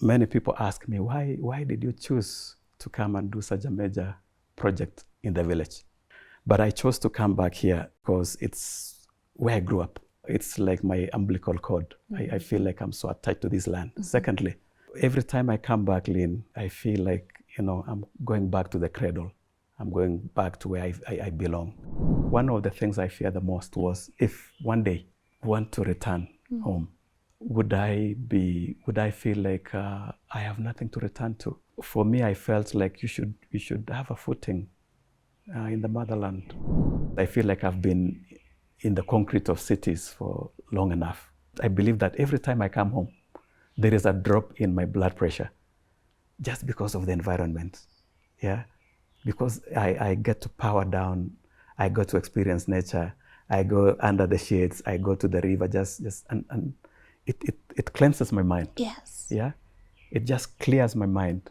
many people ask me, why did you choose to come and do such a major project in the village? But I chose to come back here because it's where I grew up. It's like my umbilical cord. I feel like I'm so attached to this land. Secondly, every time I come back, Lynn, I feel like, I'm going back to the cradle. I'm going back to where I belong. One of the things I fear the most was if one day I want to return home, would I feel like I have nothing to return to? For me, I felt like you should have a footing in the motherland. I feel like I've been in the concrete of cities for long enough. I believe that every time I come home, there is a drop in my blood pressure just because of the environment. Yeah, because I get to power down, I go to experience nature, I go under the shades, I go to the river, and it cleanses my mind. Yes. Yeah, it just clears my mind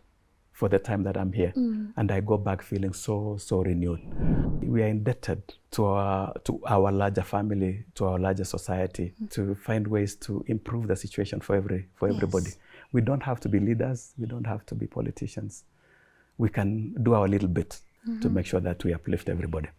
for the time that I'm here, and I go back feeling so renewed. We are indebted to our larger family, to our larger society, to find ways to improve the situation for everybody. Yes. We don't have to be leaders. We don't have to be politicians. We can do our little bit to make sure that we uplift everybody.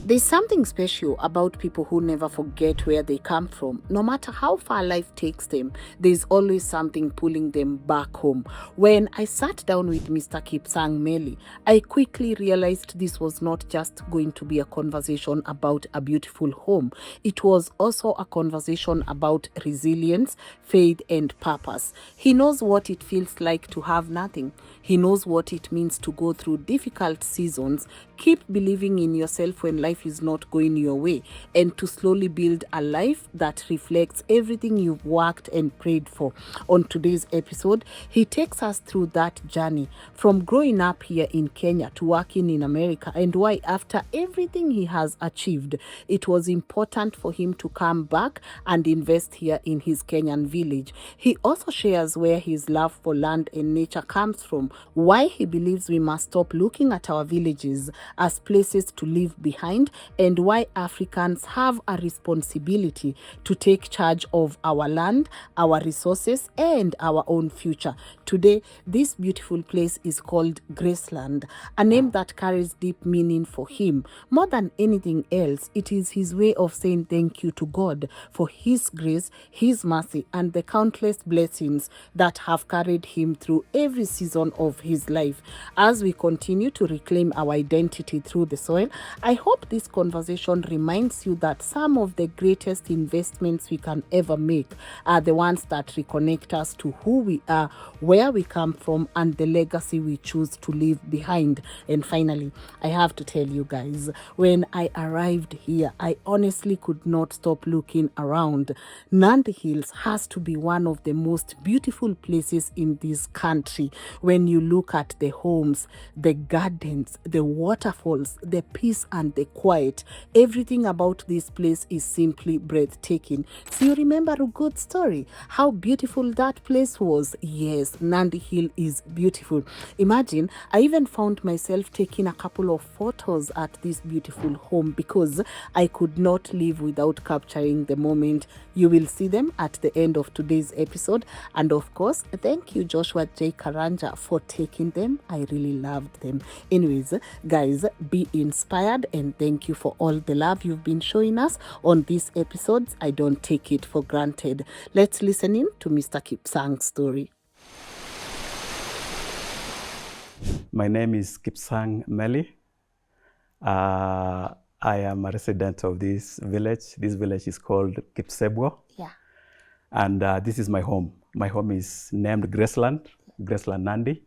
There's something special about people who never forget where they come from. No matter how far life takes them, there's always something pulling them back home. When I sat down with Mr. Kipsang Meli, I quickly realized this was not just going to be a conversation about a beautiful home. It was also a conversation about resilience, faith, and purpose. He knows what it feels like to have nothing. He knows what it means to go through difficult seasons, keep believing in yourself when life is not going your way, and to slowly build a life that reflects everything you've worked and prayed for. On today's episode, he takes us through that journey from growing up here in Kenya to working in America, and why after everything he has achieved, it was important for him to come back and invest here in his Kenyan village. He also shares where his love for land and nature comes from, why he believes we must stop looking at our villages as places to leave behind, and why Africans have a responsibility to take charge of our land, our resources, and our own future. Today, this beautiful place is called Graceland, a name that carries deep meaning for him. More than anything else, it is his way of saying thank you to God for his grace, his mercy, and the countless blessings that have carried him through every season of his life. As we continue to reclaim our identity through the soil, I hope this conversation reminds you that some of the greatest investments we can ever make are the ones that reconnect us to who we are, where we come from, and the legacy we choose to leave behind. And finally, I have to tell you guys, when I arrived here, I honestly could not stop looking around. Nandi Hills has to be one of the most beautiful places in this country. When you look at the homes, the gardens, the waterfalls, the peace and the quiet, everything about this place is simply breathtaking. So you remember a good story, how beautiful that place was? Yes, Nandi Hill is beautiful. Imagine, I even found myself taking a couple of photos at this beautiful home because I could not live without capturing the moment. You will see them at the end of today's episode. And of course, thank you Joshua J. Karanja for taking them. I really loved them. Anyways, guys, be inspired, and thank you for all the love you've been showing us on these episodes. I don't take it for granted. Let's listen in to Mr. Kipsang's story. My name is Kipsang Meli. I am a resident of this village. This village is called Kipsebwo. Yeah. And this is my home. My home is named Graceland Nandi.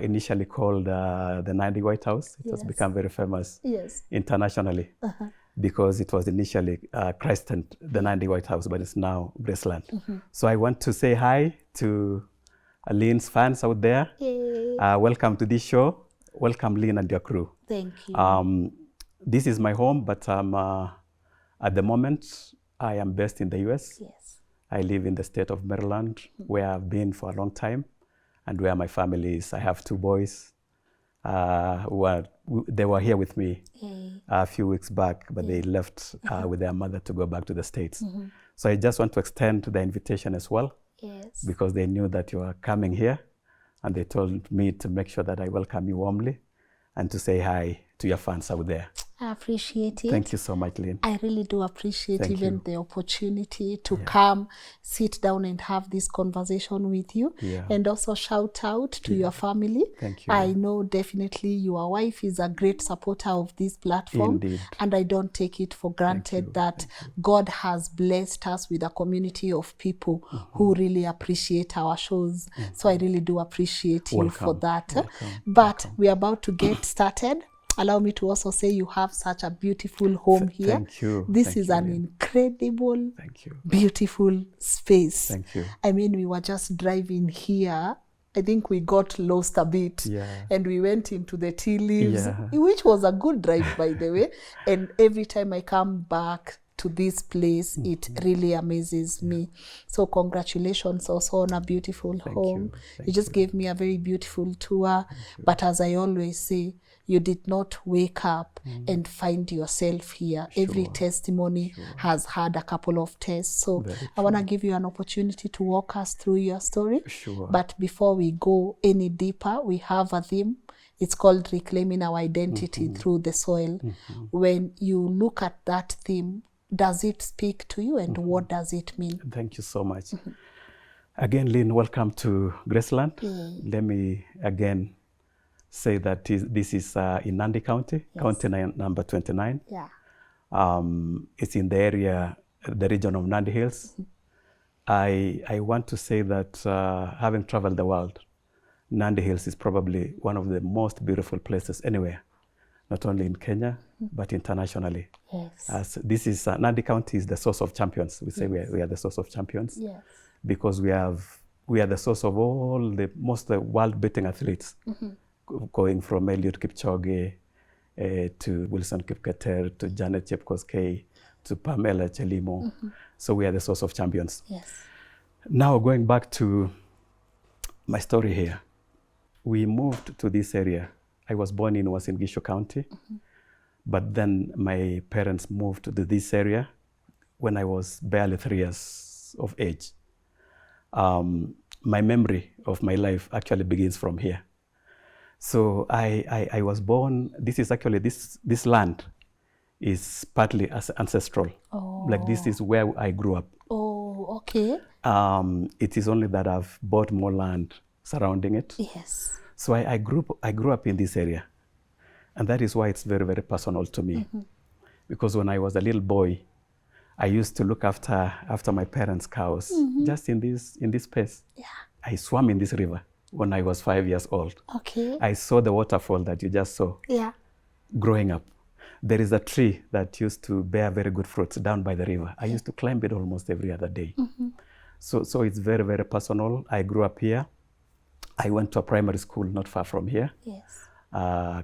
Initially called the Nandi White House. It has become very famous internationally because it was initially christened the Nandi White House, but it's now Graceland. So I want to say hi to Lynn's fans out there. Welcome to this show. Welcome, Lynn and your crew. Thank you. This is my home, but at the moment, I am based in the US. Yes. I live in the state of Maryland, where I've been for a long time. and where my family is. I have 2 boys they were here with me a few weeks back, but they left with their mother to go back to the States. So I just want to extend the invitation as well, because they knew that you are coming here, and they told me to make sure that I welcome you warmly and to say hi to your fans out there. I appreciate it. Thank you so much, Lynn. I really do appreciate Thank even you. the opportunity to come, sit down and have this conversation with you. And also shout out to your family. Thank you. I know definitely your wife is a great supporter of this platform. Indeed. And I don't take it for granted that God has blessed us with a community of people who really appreciate our shows. So I really do appreciate you for that. But we're about to get started. Allow me to also say you have such a beautiful home here. Thank you. This is an incredible, beautiful space. Thank you. I mean, we were just driving here. I think we got lost a bit. And we went into the tea leaves, which was a good drive, by the way. And every time I come back to this place, it really amazes me. So congratulations also on a beautiful home. You just gave me a very beautiful tour. But as I always say, you did not wake up and find yourself here. Every testimony has had a couple of tests. So I want to give you an opportunity to walk us through your story. But before we go any deeper, we have a theme. It's called Reclaiming Our Identity Through the Soil. When you look at that theme, does it speak to you, and what does it mean? Thank you so much. Again, Lynn, welcome to Graceland. Let me again say that this is in Nandi County, county number 29. It's in the area, the region of Nandi Hills. I want to say that having traveled the world, Nandi Hills is probably one of the most beautiful places anywhere, not only in Kenya, but internationally. As this is, Nandi County is the source of champions. We say we are the source of champions because we are the source of all the world-beating athletes, going from Eliud Kipchoge to Wilson Kipketer to Janet Chepkoskei to Pamela Chelimo. So we are the source of champions. Now going back to my story here, we moved to this area. I was born in Uasin Gishu County, but then my parents moved to this area when I was barely 3 years of age. My memory of my life actually begins from here. So I was born, this is actually, this land is partly ancestral. Like this is where I grew up. It is only that I've bought more land surrounding it. So I grew up in this area. And that is why it's very, very personal to me. Because when I was a little boy, I used to look after my parents' cows, just in this space. I swam in this river when I was 5 years old. I saw the waterfall that you just saw growing up. There is a tree that used to bear very good fruits down by the river. I used to climb it almost every other day. So it's very, very personal. I grew up here. I went to a primary school not far from here,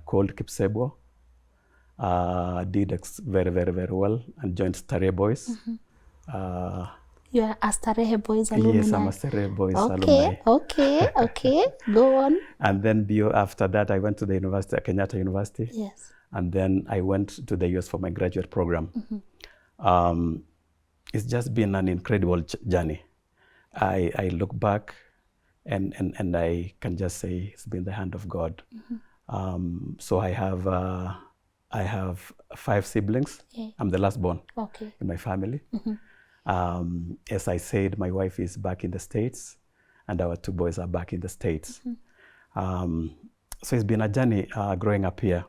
called Kipsang Meli. Did very, very, very well and joined Starehe Boys. You are a Starehe Boys alumni? Yes, I'm a Starehe Boys alumni. Okay. Go on. And then after that, I went to the university, Kenyatta University. And then I went to the US for my graduate program. It's just been an incredible journey. I look back and I can just say it's been the hand of God. So I have 5 siblings. I'm the last born in my family. As I said, my wife is back in the States and our 2 boys are back in the States. So it's been a journey growing up here.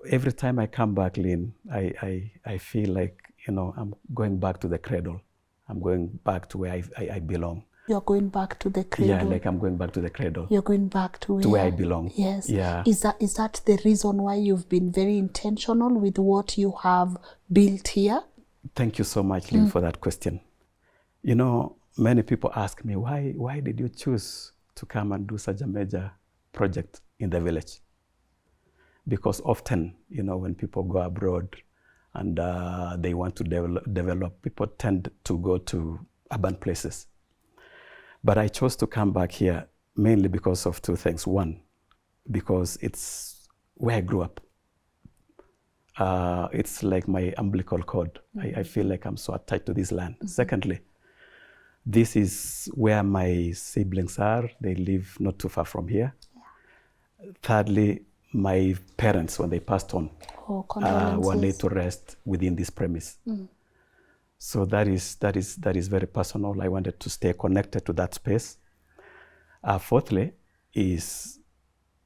Every time I come back, Lynn, I feel like, I'm going back to the cradle. I'm going back to where I belong. You're going back to the cradle? Yeah, like I'm going back to the cradle. You're going back to where I belong. Yes. Yeah. Is that the reason why you've been very intentional with what you have built here? Thank you so much, Lynn, for that question. Many people ask me, why did you choose to come and do such a major project in the village? Because often, when people go abroad and they want to develop, people tend to go to urban places. But I chose to come back here mainly because of two things. One, because it's where I grew up. It's like my umbilical cord. I feel like I'm so attached to this land. Secondly, this is where my siblings are. They live not too far from here. Thirdly, my parents, when they passed on, were laid to rest within this premise. So that is very personal. I wanted to stay connected to that space. Fourthly, is,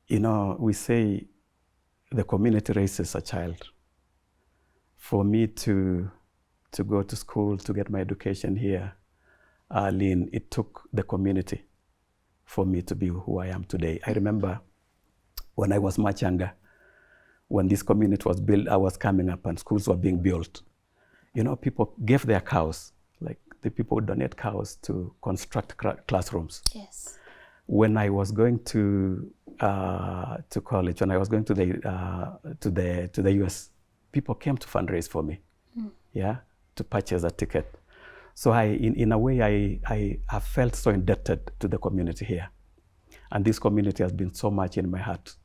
we say the community raises a child. For me to go to school, to get my education here, Lynn, it took the community for me to be who I am today. I remember when I was much younger, when this community was built, I was coming up and schools were being built. People gave their cows, like the people would donate cows to construct classrooms. Yes. When I was going to college, when I was going to the US, people came to fundraise for me, to purchase a ticket. So in a way, I have felt so indebted to the community here. And this community has been so much in my heart.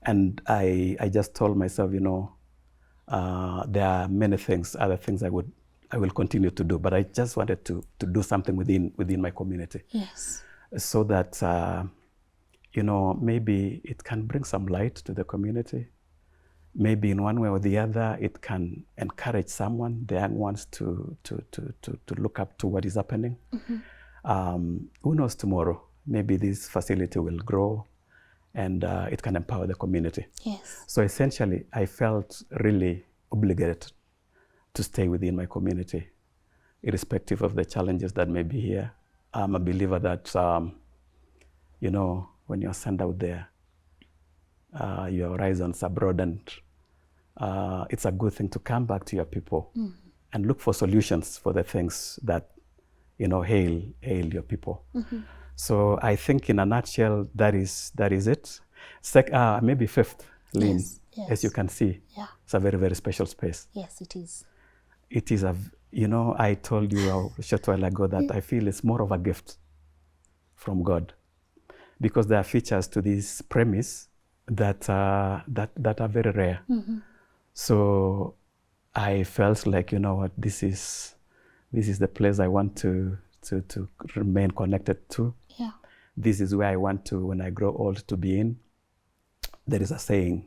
And I just told myself, there are many things, other things I will continue to do, but I just wanted to do something within my community. Yes. So that, maybe it can bring some light to the community. Maybe in one way or the other, it can encourage someone, the young ones, to look up to what is happening. Who knows tomorrow? Maybe this facility will grow and it can empower the community. Yes. So essentially, I felt really obligated to stay within my community, irrespective of the challenges that may be here. I'm a believer that, when you're sent out there, your horizons are broadened. It's a good thing to come back to your people and look for solutions for the things that, ail your people. So I think in a nutshell, that is it. Maybe fifth, Lynn, yes. As you can see, it's a very, very special space. Yes, it is. It is I told you a short while ago that I feel it's more of a gift from God, because there are features to this premise that are very rare. So I felt like, this is the place I want to remain connected to. Yeah. This is where I want to, when I grow old, to be in. There is a saying,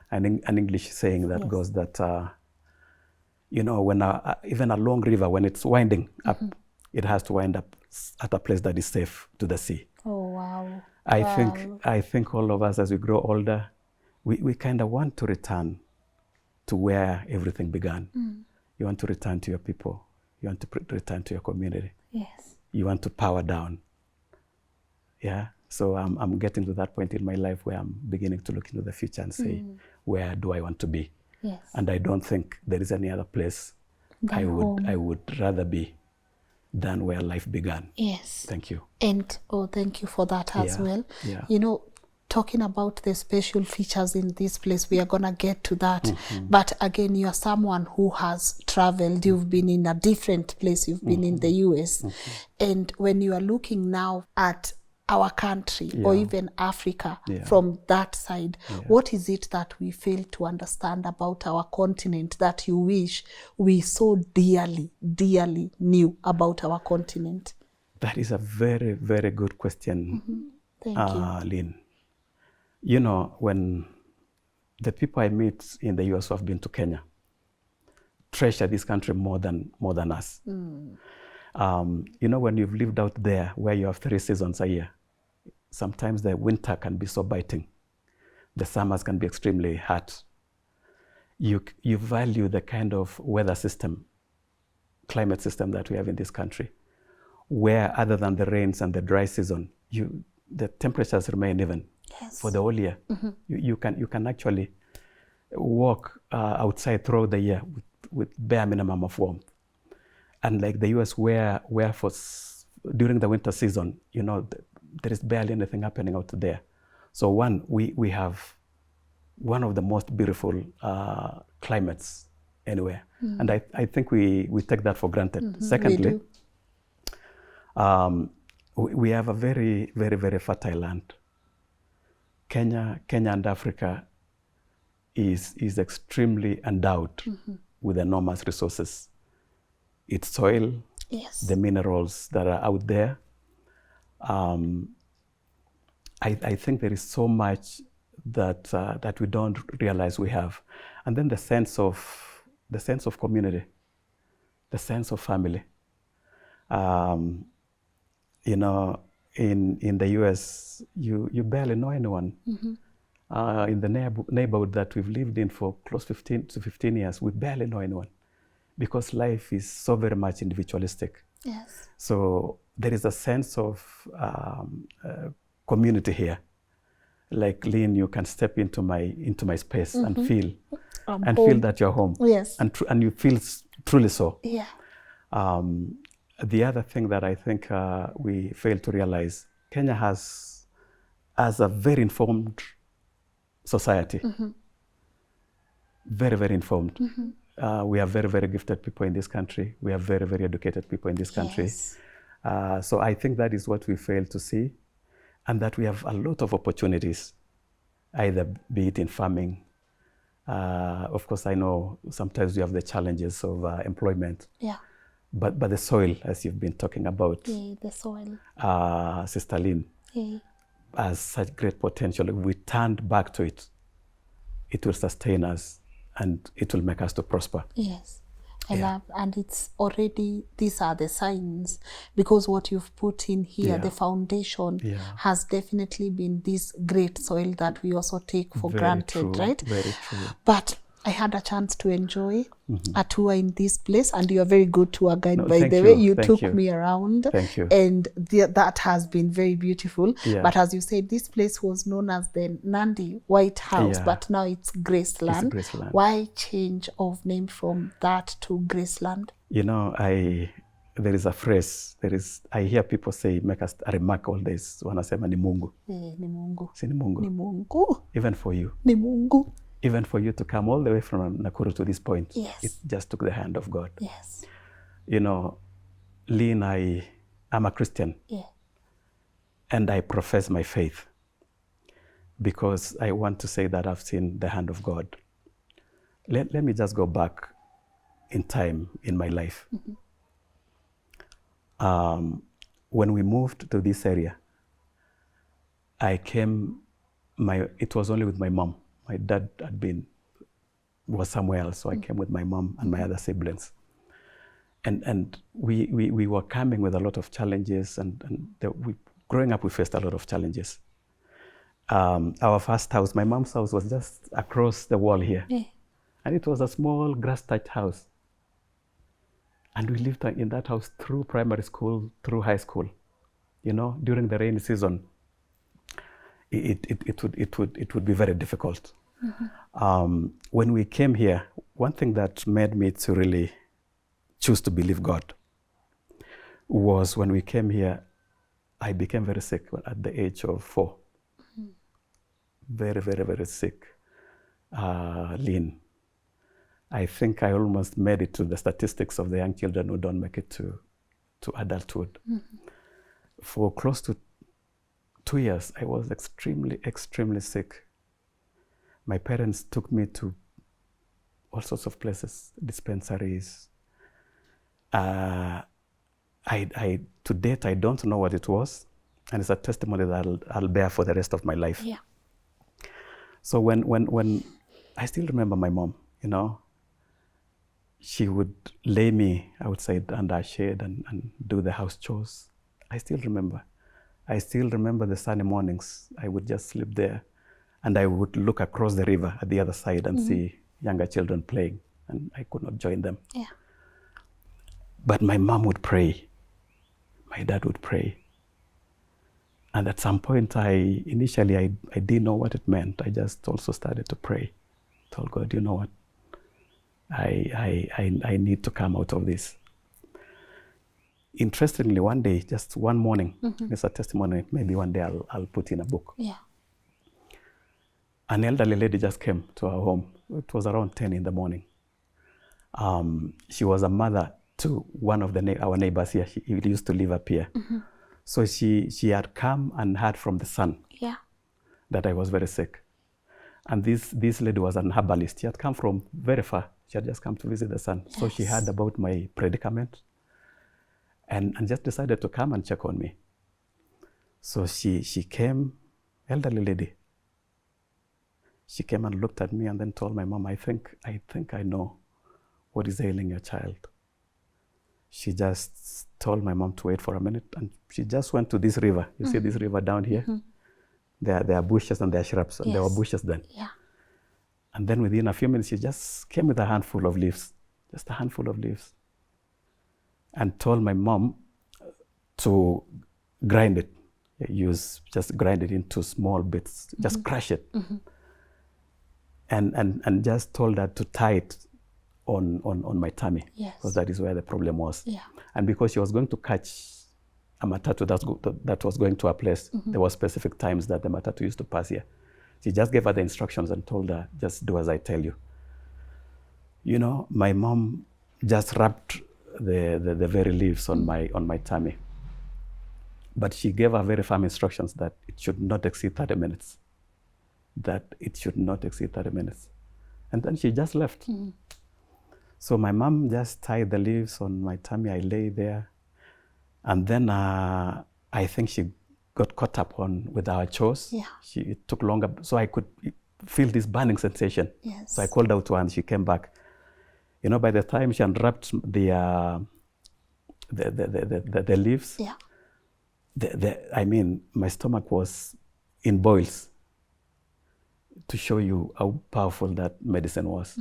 an English saying that goes that, when even a long river, when it's winding up, it has to wind up at a place that is safe to the sea. Oh, wow. I think all of us, as we grow older, we kind of want to return to where everything began. You want to return to your people. You want to return to your community. Yes. You want to power down. Yeah. So I'm getting to that point in my life where I'm beginning to look into the future and say, where do I want to be? Yes. And I don't think there is any other place I would rather be than where life began. Yes. Thank you. And thank you for that as well. Yeah. Talking about the special features in this place, we are going to get to that. But again, you are someone who has traveled. You've been in a different place. You've been in the US. And when you are looking now at our country or even Africa from that side, what is it that we fail to understand about our continent that you wish we so dearly knew about our continent? That is a very, very good question, Thank you. Lynn. When the people I meet in the US who have been to Kenya treasure this country more than us. When you've lived out there where you have 3 seasons a year, sometimes the winter can be so biting. The summers can be extremely hot. You value the kind of weather system, climate system that we have in this country, where other than the rains and the dry season, the temperatures remain even. Yes. For the whole year. You can actually walk outside throughout the year with bare minimum of warmth. And like the US, where during the winter season, there is barely anything happening out there. So we have one of the most beautiful climates anywhere. And I think we take that for granted. Secondly, we have a very, very, very fertile land. Kenya and Africa is extremely endowed with enormous resources. Its soil, Yes. the minerals that are out there. I think there is so much that we don't realize we have, and then the sense of community, the sense of family. You know, in the US, you barely know anyone. In the neighborhood that we've lived in for close to 15 years, we barely know anyone, because life is so very much individualistic. Yes. So there is a sense of community here. Like Lynn, you can step into my space and feel feel that you're home. Yes. And you feel truly so. Yeah. The other thing that I think we fail to realize, Kenya has a very informed society. Very, very informed. We have very, very gifted people in this country. We have very, very educated people in this country. Yes. So I think that is what we fail to see, and that we have a lot of opportunities, either be it in farming. Of course, I know sometimes we have the challenges of employment. Yeah. But the soil, as you've been talking about, Yeah, the soil. Sister Lynn, Yeah. has such great potential. If we turned back to it, it will sustain us and it will make us to prosper. Yes. I love, and it's already, these are the signs, because what you've put in here, the foundation has definitely been this great soil that we also take for granted, right? Very true. But I had a chance to enjoy a tour in this place, and you're a very good tour guide, by the way. You took me around. Thank you. And that has been very beautiful. Yeah. But as you said, this place was known as the Nandi White House, but now it's Graceland. It's Graceland. Why change of name from that to Graceland? You know, there is a phrase, I hear people say, make us a remark all this, wanasema ni Mungu. Ni Mungu. Si ni Mungu. Ni Mungu. Even for you. Ni Mungu. Even for you to come all the way from Nakuru to this point, yes, it just took the hand of God. Yes. You know, Lynn, I'm a Christian. Yeah. And I profess my faith because I want to say that I've seen the hand of God. Let me just go back in time in my life. When we moved to this area, it was only with my mom. My dad was somewhere else, so I came with my mom and my other siblings. And we were coming with a lot of challenges, growing up we faced a lot of challenges. Our first house, my mom's house, was just across the wall here. Yeah. And it was a small grass-thatched house. And we lived in that house through primary school, through high school. You know, during the rainy season, it would be very difficult. When we came here, one thing that made me to really choose to believe God was when we came here, I became very sick at the age of 4. Very, very, very sick. Lynn, I think I almost made it to the statistics of the young children who don't make it to adulthood. For close to 2 years, I was extremely, extremely sick. My parents took me to all sorts of places, dispensaries. To date, I don't know what it was, and it's a testimony that I'll bear for the rest of my life. Yeah. So when I still remember my mom, you know, she would lay me outside under a shade and do the house chores. I still remember the sunny mornings. I would just sleep there, and I would look across the river at the other side and see younger children playing, and I could not join them. Yeah. But my mom would pray. My dad would pray. And at some point, initially I didn't know what it meant. I just also started to pray. Told God, you know what? I need to come out of this. Interestingly, one day, just one morning, it's a testimony, maybe one day I'll put in a book. Yeah. An elderly lady just came to our home. It was around 10 in the morning. She was a mother to one of our neighbors here. He used to live up here. So she had come and heard from the son Yeah. that I was very sick. And this lady was an herbalist. She had come from very far. She had just come to visit the son. Yes. So she heard about my predicament and just decided to come and check on me. So she came, elderly lady. She came and looked at me and then told my mom, I think I know what is ailing your child. She just told my mom to wait for a minute, and she just went to this river. You see this river down here? There are bushes and there are shrubs, and there were bushes then. Yeah. And then within a few minutes, she just came with a handful of leaves, just a handful of leaves, and told my mom to grind it. Just grind it into small bits, just crush it. And just told her to tie it on my tummy, because that is where the problem was. Yeah. And because she was going to catch a matatu that was going to a place, there were specific times that the matatu used to pass here. She just gave her the instructions and told her, just do as I tell you. You know, my mom just wrapped the very leaves on my tummy. But she gave her very firm instructions that it should not exceed 30 minutes. That it should not exceed 30 minutes. And then she just left. So my mom just tied the leaves on my tummy. I lay there. And then I think she got caught up with our chores. Yeah. It took longer, so I could feel this burning sensation. Yes. So I called out to her and she came back. You know, by the time she unwrapped the leaves, I mean, my stomach was in boils, to show you how powerful that medicine was.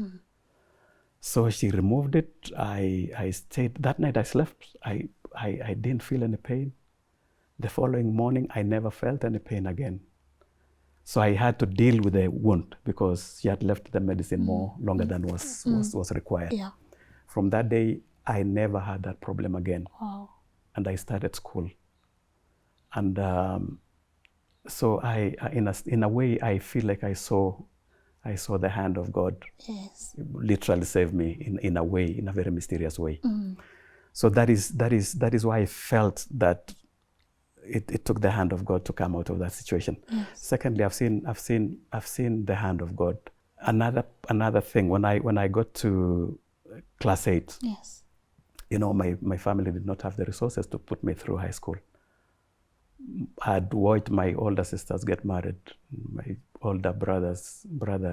So she removed it. I stayed. That night I slept. I didn't feel any pain. The following morning, I never felt any pain again. So I had to deal with the wound because she had left the medicine longer than was required. Yeah. From that day, I never had that problem again. Wow. And I started school. And so in a way, I feel like I saw the hand of God. Yes. Literally save me in a way, in a very mysterious way. So that is why I felt that it took the hand of God to come out of that situation. Yes. Secondly, I've seen the hand of God. Another thing, when I got to class 8, Yes. you know, my family did not have the resources to put me through high school. I had watched my older sisters get married. My older brother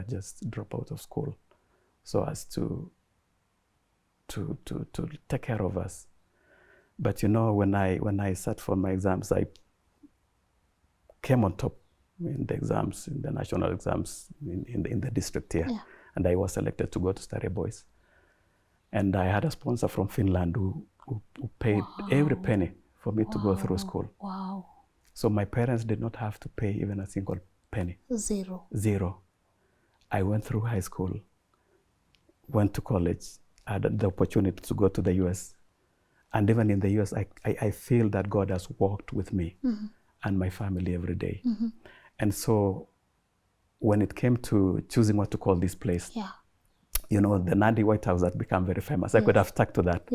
just drop out of school, so as to take care of us. But you know, when I sat for my exams, I came on top in the exams, in the national exams in the district here. Yeah. And I was selected to go to Starry Boys. And I had a sponsor from Finland who paid every penny for me to go through school. Wow. So my parents did not have to pay even a single penny. Zero. I went through high school, went to college, had the opportunity to go to the US. And even in the US, I feel that God has walked with me and my family every day. And so when it came to choosing what to call this place, you know, the Nandi White House had become very famous. I could have stuck to that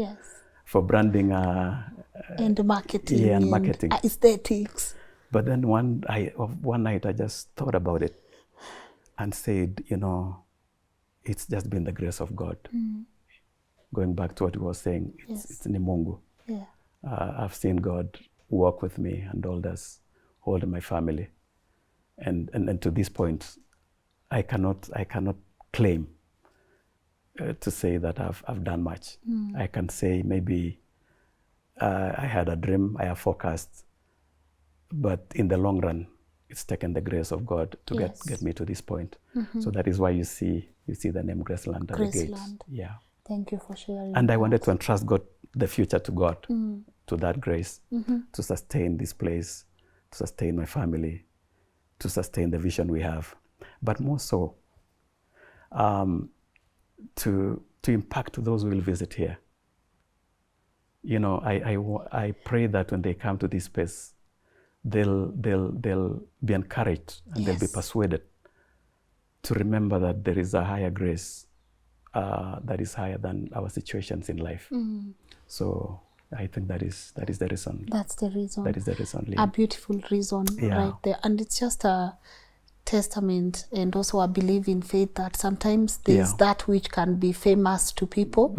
for branding. And marketing. Yeah, and marketing. Aesthetics. But then one night I just thought about it and said, you know, it's just been the grace of God. Going back to what he was saying, it's Mungu. Yeah. I've seen God walk with me and hold my family. And to this point, I cannot claim to say that I've done much. I can say maybe I had a dream, I have forecast, but in the long run, it's taken the grace of God to get me to this point. So that is why you see the name Graceland at the gate. Yeah. Thank you for sharing. And I wanted to entrust the future to God, to that grace, to sustain this place, to sustain my family, to sustain the vision we have, but more so, to impact those who will visit here. You know, I pray that when they come to this space, they'll be encouraged and they'll be persuaded to remember that there is a higher grace that is higher than our situations in life. So I think that is the reason. That's the reason. That is the reason, Lynn. A beautiful reason right there. And it's just a testament and also a belief in faith that sometimes there's that which can be famous to people,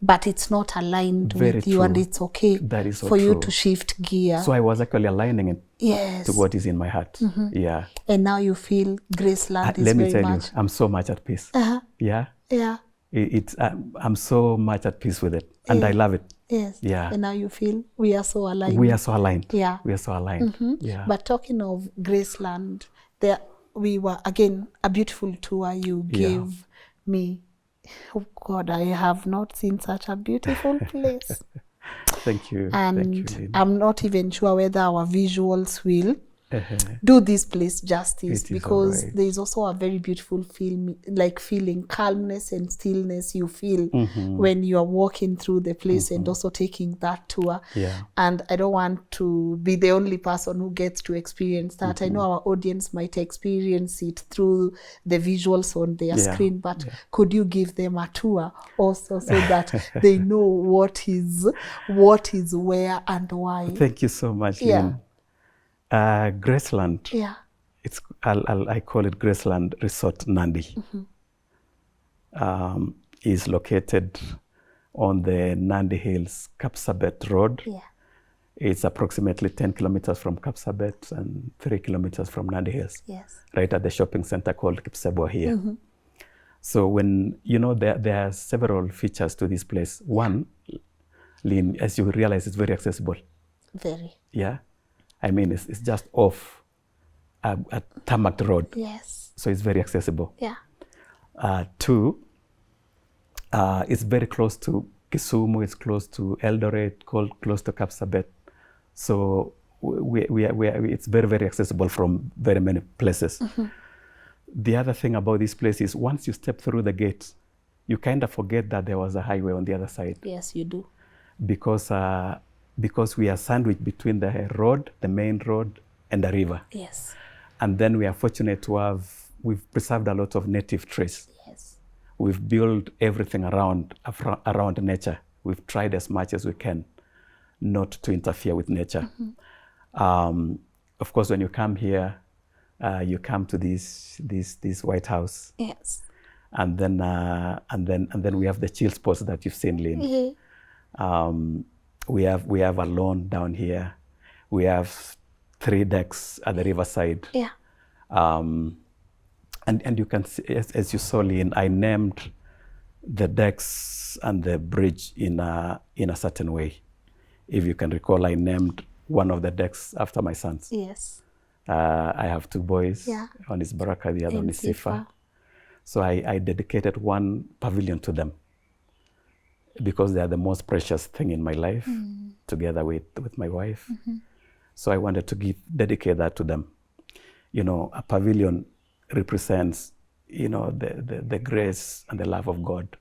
but it's not aligned with you, and it's okay that is so for you true. to shift gear. So I was actually aligning it to what is in my heart. And now you feel Graceland is let me very tell much. you, I'm so much at peace. I'm so much at peace with it, and I love it. And now you feel we are so aligned. We are so aligned. We are so aligned. But talking of Graceland, we were, again, a beautiful tour you gave me. Oh God, I have not seen such a beautiful place. Thank you. And Thank you, Lynn. I'm not even sure whether our visuals will do this place justice, because there's also a very beautiful feeling, calmness and stillness you feel when you are walking through the place and also taking that tour. And I don't want to be the only person who gets to experience that. I know our audience might experience it through the visuals on their screen, but could you give them a tour also so that they know what is where and why? Thank you so much, Lynn. Graceland. I call it Graceland Resort Nandi. Is located on the Nandi Hills, Kapsabet Road. It's approximately 10 kilometers from Kapsabet and 3 kilometers from Nandi Hills. Right at the shopping center called Kipsang here. So when, there are several features to this place. One, Lynn, as you realize, it's very accessible. Very. I mean, it's just off a tarmac road. So it's very accessible. Two, it's very close to Kisumu, it's close to Eldoret, close to Kapsabet. So it's very, very accessible from very many places. The other thing about this place is once you step through the gate, you kind of forget that there was a highway on the other side. Yes, you do. Because we are sandwiched between the road, the main road, and the river. And then we are fortunate to we've preserved a lot of native trees. We've built everything around nature. We've tried as much as we can not to interfere with nature. Of course, when you come here, you come to this White House. And then we have the chill spots that you've seen, Lynn. We have a lawn down here. We have 3 decks at the riverside. And you can see, as you saw, Lynn, I named the decks and the bridge in a certain way. If you can recall, I named one of the decks after my sons. I have 2 boys. One is Baraka, the other one is Sifa. So I dedicated one pavilion to them, because they are the most precious thing in my life, together with my wife. So I wanted to dedicate that to them. A pavilion represents, the grace and the love of God.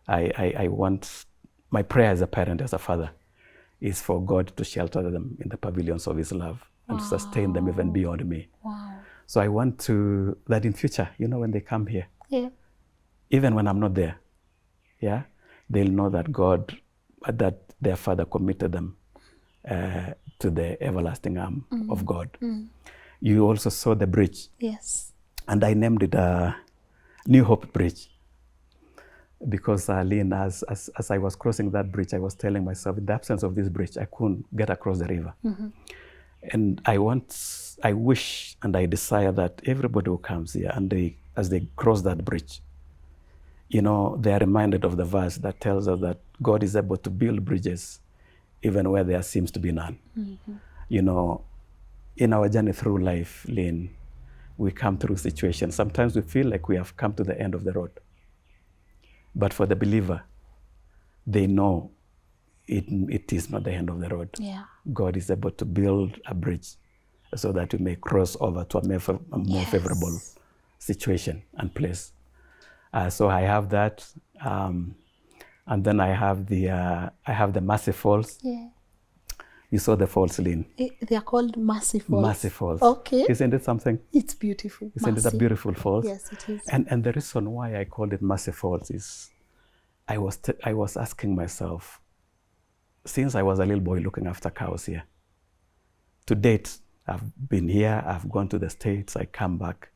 I want, my prayer as a parent, as a father, is for God to shelter them in the pavilions of his love and to sustain them even beyond me. So I want that in future, when they come here, even when I'm not there, they'll know that that their father committed them to the everlasting arm of God. You also saw the bridge. And I named it New Hope Bridge. Because Lynn, as I was crossing that bridge, I was telling myself, in the absence of this bridge, I couldn't get across the river. And I wish and I desire that everybody who comes here, and as they cross that bridge, they are reminded of the verse that tells us that God is able to build bridges even where there seems to be none. In our journey through life, Lynn, we come through situations. Sometimes we feel like we have come to the end of the road. But for the believer, they know it is not the end of the road. God is able to build a bridge so that we may cross over to a more favorable situation and place. So I have that, and then I have the Mercy Falls. You saw the falls, Lynn. They are called Mercy Falls. Mercy Falls. Okay. Isn't it something? It's beautiful. Isn't it a beautiful falls? Yes, it is. And the reason why I called it Mercy Falls is I was asking myself, since I was a little boy looking after cows here. To date, I've been here, I've gone to the States, I come back.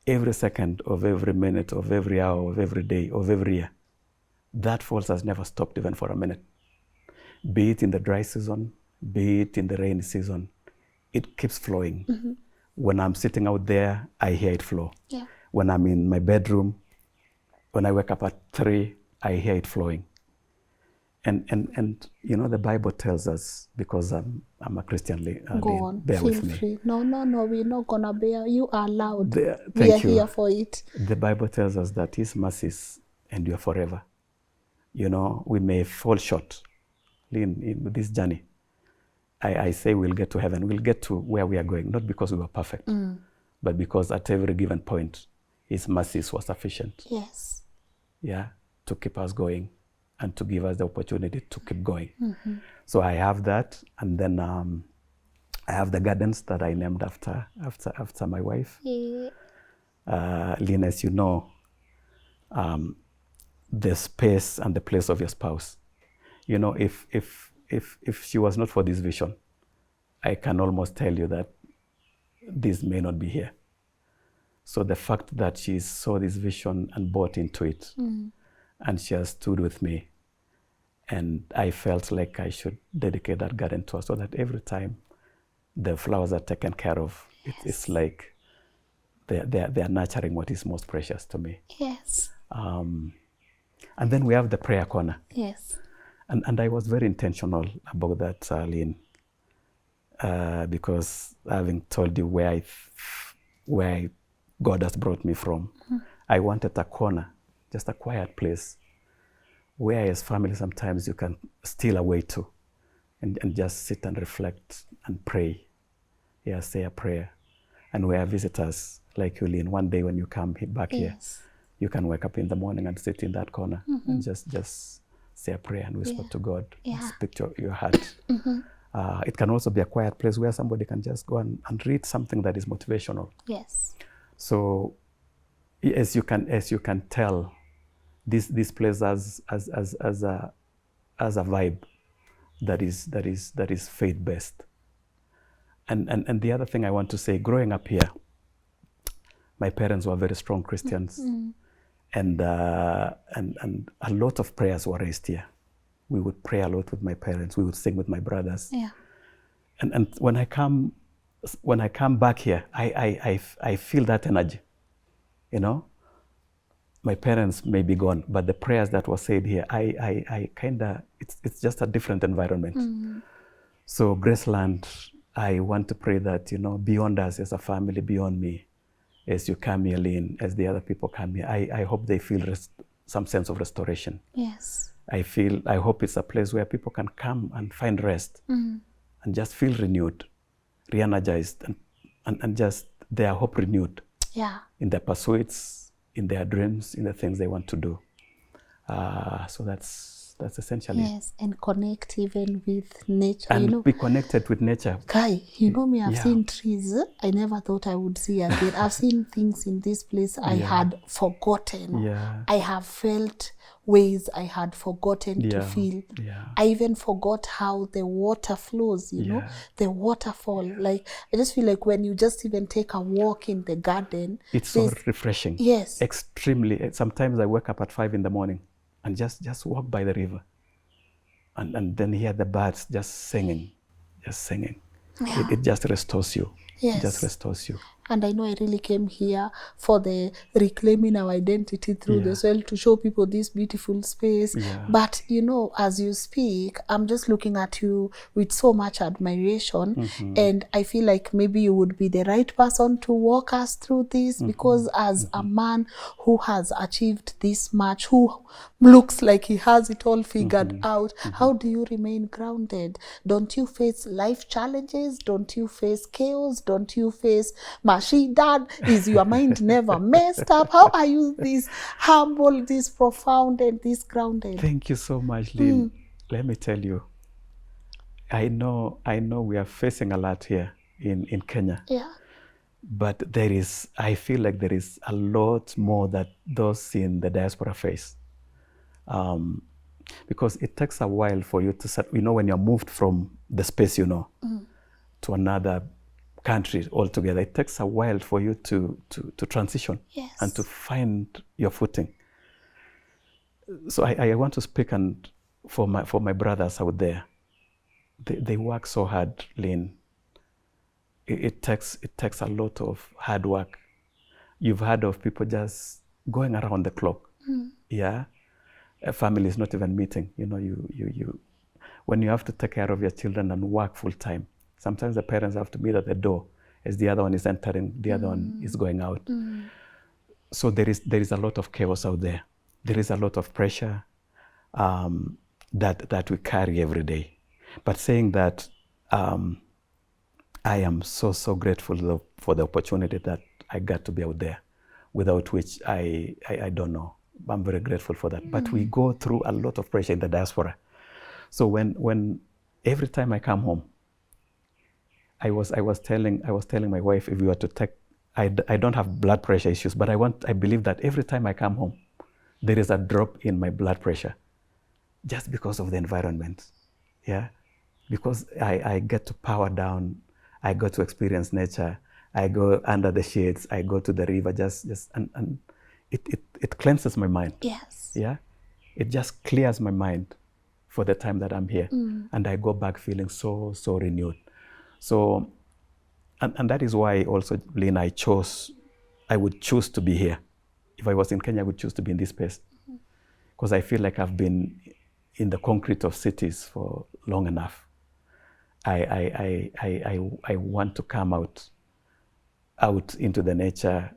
Every second of every minute, of every hour, of every day, of every year, that force has never stopped even for a minute. Be it in the dry season, be it in the rainy season, it keeps flowing. When I'm sitting out there, I hear it flow. Yeah. When I'm in my bedroom, when I wake up at 3, I hear it flowing. And you know, the Bible tells us, because I'm a Christian, Go on, bear feel with me. free. No, we're not gonna bear. You are allowed. We are Thank you. here for it. The Bible tells us that His mercies endure forever. You know, we may fall short in this journey. I say we'll get to heaven. We'll get to where we are going, not because we were perfect, but because at every given point, His mercies were sufficient. Yes. Yeah, to keep us going and to give us the opportunity to keep going. So I have that, and then I have the gardens that I named after my wife, Lynn. As you know, the space and the place of your spouse. You know, if she was not for this vision, I can almost tell you that this may not be here. So the fact that she saw this vision and bought into it, and she has stood with me, and I felt like I should dedicate that garden to her, so that every time the flowers are taken care of, it's like they're nurturing what is most precious to me. Yes. And then we have the prayer corner. Yes. And I was very intentional about that, Lynn, because having told you where God has brought me from, I wanted a corner, just a quiet place, where as family sometimes you can steal away to and just sit and reflect and pray. Yeah, say a prayer. And where visitors like you, Lynn, one day when you come back here, you can wake up in the morning and sit in that corner and just say a prayer and whisper to God, speak to your heart. It can also be a quiet place where somebody can just go and read something that is motivational. Yes. So as you can tell, this place has a vibe that is faith based. And the other thing I want to say, growing up here, my parents were very strong Christians, and a lot of prayers were raised here. We would pray a lot with my parents. We would sing with my brothers. Yeah. And when I come back here, I feel that energy. You know, my parents may be gone, but the prayers that were said here, I kinda, it's just a different environment. So Graceland, I want to pray that, you know, beyond us as a family, beyond me, as you come here, Lynn, as the other people come here, I hope they feel some sense of restoration. Yes. I hope it's a place where people can come and find rest and just feel renewed, re-energized, and just their hope renewed. Yeah. In their pursuits, in their dreams, in the things they want to do. So that's essentially. Yes, and connect even with nature. And you know, be connected with nature. Kai, you know me, I've seen trees I never thought I would see again. I've seen things in this place I had forgotten. Yeah. I have felt ways I had forgotten to feel. Yeah. I even forgot how the water flows, you know, the waterfall. Like, I just feel like when you just even take a walk in the garden. It's so refreshing. Yes. Extremely. Sometimes I wake up at 5 a.m. and just walk by the river. And then hear the birds just singing. Yeah. It just restores you. Yes. It just restores you. And I know I really came here for the reclaiming our identity through the soil, to show people this beautiful space. Yeah. But, you know, as you speak, I'm just looking at you with so much admiration. And I feel like maybe you would be the right person to walk us through this, because as a man who has achieved this much, who looks like he has it all figured out, how do you remain grounded? Don't you face life challenges? Don't you face chaos? Don't you face Dad, is your mind never messed up? How are you this humble, this profound, and this grounded? Thank you so much, Lynn. Let me tell you, I know we are facing a lot here in Kenya. Yeah. But I feel like there is a lot more that those in the diaspora face. Because it takes a while for you to set, when you're moved from the space, to another country altogether, it takes a while for you to transition and to find your footing. So I want to speak for my brothers out there. They work so hard, Lynn. It takes a lot of hard work. You've heard of people just going around the clock. Yeah, a family is not even meeting. You when you have to take care of your children and work full time. Sometimes the parents have to meet at the door as the other one is entering, the other one is going out. So there is a lot of chaos out there. There is a lot of pressure that we carry every day. But saying that, I am so grateful for the opportunity that I got to be out there, without which I don't know. I'm very grateful for that. But we go through a lot of pressure in the diaspora. So when every time I come home, I was telling my wife, if we were to take, I don't have blood pressure issues, but I believe that every time I come home, there is a drop in my blood pressure, just because of the environment. Yeah, because I get to power down, I go to experience nature, I go under the shades, I go to the river, and it cleanses my mind. Yes. Yeah, it just clears my mind for the time that I'm here, and I go back feeling so renewed. So, and that is why also, Lynn, I would choose to be here. If I was in Kenya, I would choose to be in this space, because I feel like I've been in the concrete of cities for long enough. I want to come out into the nature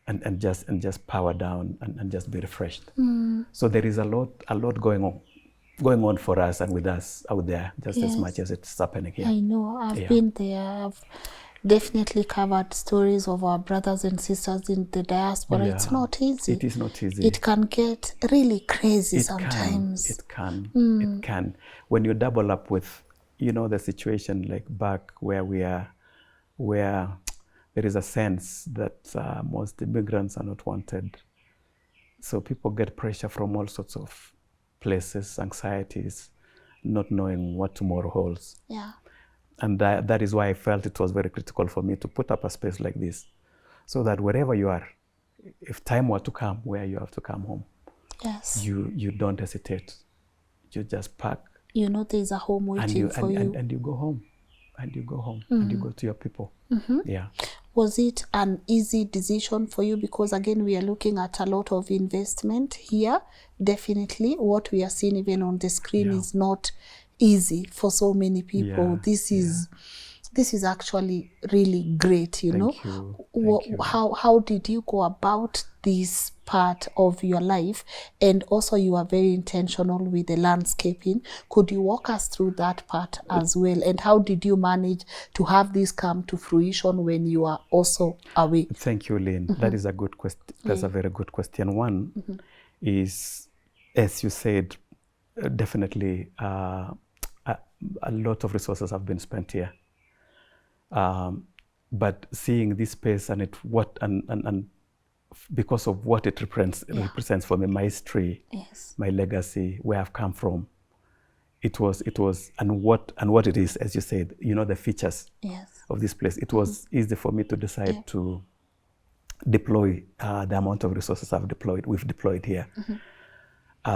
and just power down and just be refreshed. So there is a lot going on for us and with us out there, just as much as it's happening here. I know. I've been there. I've definitely covered stories of our brothers and sisters in the diaspora. It's not easy. It is not easy. It can get really crazy sometimes. It can. When you double up with, the situation like back where we are, where there is a sense that most immigrants are not wanted. So people get pressure from all sorts of places, anxieties, not knowing what tomorrow holds. Yeah. And that is why I felt it was very critical for me to put up a space like this, so that wherever you are, if time were to come where you have to come home, you don't hesitate. You just pack. There's a home waiting for you. And you go home. And you go home. And you go to your people. Yeah. Was it an easy decision for you? Because again, we are looking at a lot of investment here. Definitely, what we are seeing even on the screen is not easy for so many people. This is actually really great. Thank you. How did you go about this part of your life? And also, you are very intentional with the landscaping. Could you walk us through that part as well? And how did you manage to have this come to fruition when you are also away? Thank you, Lynn. That is a good question. That's a very good question. One is, as you said, definitely a lot of resources have been spent here. But seeing this space and because of what it represents for me, my history, my legacy, where I've come from, it was and what it is, as you said, the features of this place. It was easy for me to decide to deploy the amount of resources we've deployed here.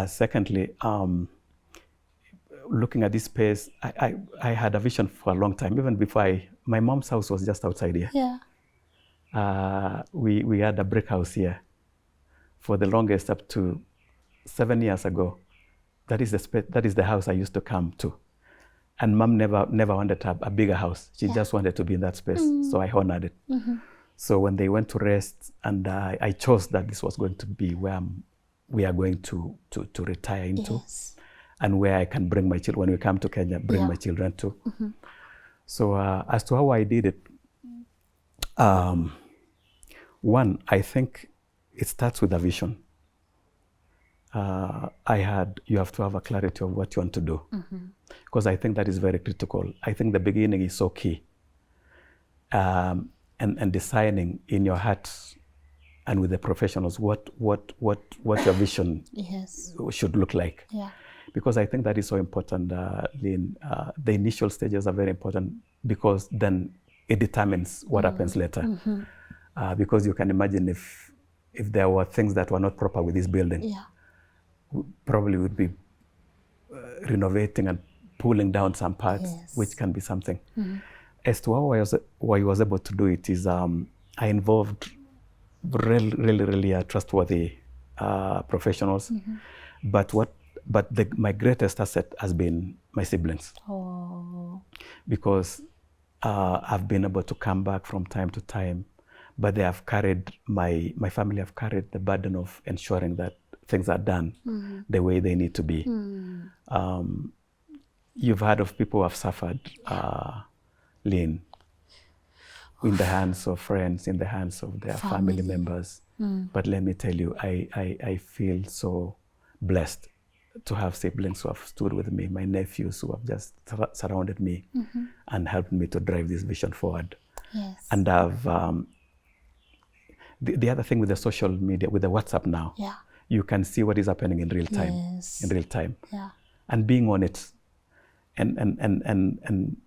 Secondly, looking at this space, I had a vision for a long time, even before my mom's house was just outside here. We had a brick house here for the longest, up to 7 years ago. That is the house I used to come to. And Mom never wanted a bigger house. She just wanted to be in that space. So I honored it. So when they went to rest, and I chose that this was going to be where we are going to retire into. And where I can bring my children, when we come to Kenya, bring my children to. So as to how I did it, one, I think it starts with a vision. You have to have a clarity of what you want to do. Because I think that is very critical. I think the beginning is so key. And deciding in your heart and with the professionals what your vision Yes. should look like. Yeah. Because I think that is so important, Lynn. The initial stages are very important because then it determines what happens later. Because you can imagine if there were things that were not proper with this building, Yeah. we probably would be renovating and pulling down some parts, Yes. which can be something. As to how I was able to do it is I involved really trustworthy professionals. But my greatest asset has been my siblings. Oh. Because I've been able to come back from time to time, but they have carried, my family have carried the burden of ensuring that things are done the way they need to be. You've heard of people who have suffered, Lynn, in the hands of friends, in the hands of their family members. But let me tell you, I feel so blessed to have siblings who have stood with me, my nephews who have just surrounded me and helped me to drive this vision forward. Yes. And I've, the other thing with the social media, with the WhatsApp now, Yeah. you can see what is happening in real time. Yes. In real time. Yeah. And being on it and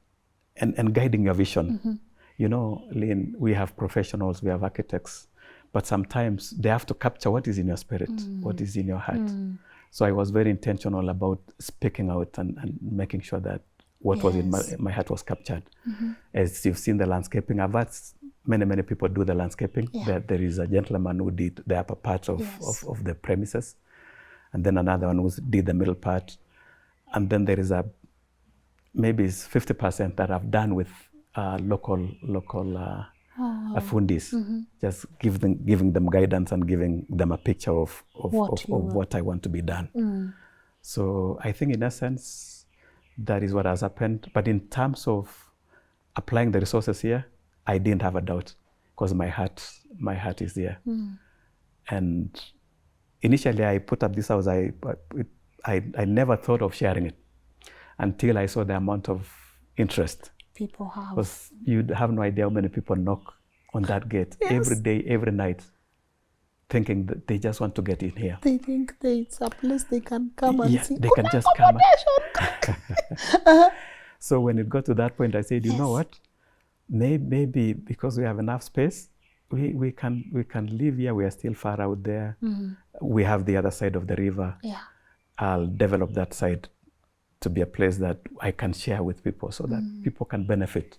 guiding your vision. You know, Lynn, we have professionals, we have architects, but sometimes they have to capture what is in your spirit, what is in your heart. So I was very intentional about speaking out and making sure that what was in my heart was captured. As you've seen the landscaping, I've had many people do the landscaping. Yeah. There is a gentleman who did the upper part of the premises, and then another one who did the middle part. And then there is maybe it's 50% that I've done with local fundis, just giving them guidance and giving them a picture of what I want to be done. So I think in essence, that is what has happened. But in terms of applying the resources here, I didn't have a doubt because my heart is there. And initially I put up this house, I never thought of sharing it until I saw the amount of interest. People have. Because you have no idea how many people knock on that gate every day, every night, thinking that they just want to get in here. They think that it's a place they can come and see. They can just come. So when it got to that point, I said, you know what? Maybe because we have enough space, we can live here. We are still far out there. We have the other side of the river. Yeah. I'll develop that side to be a place that I can share with people so that people can benefit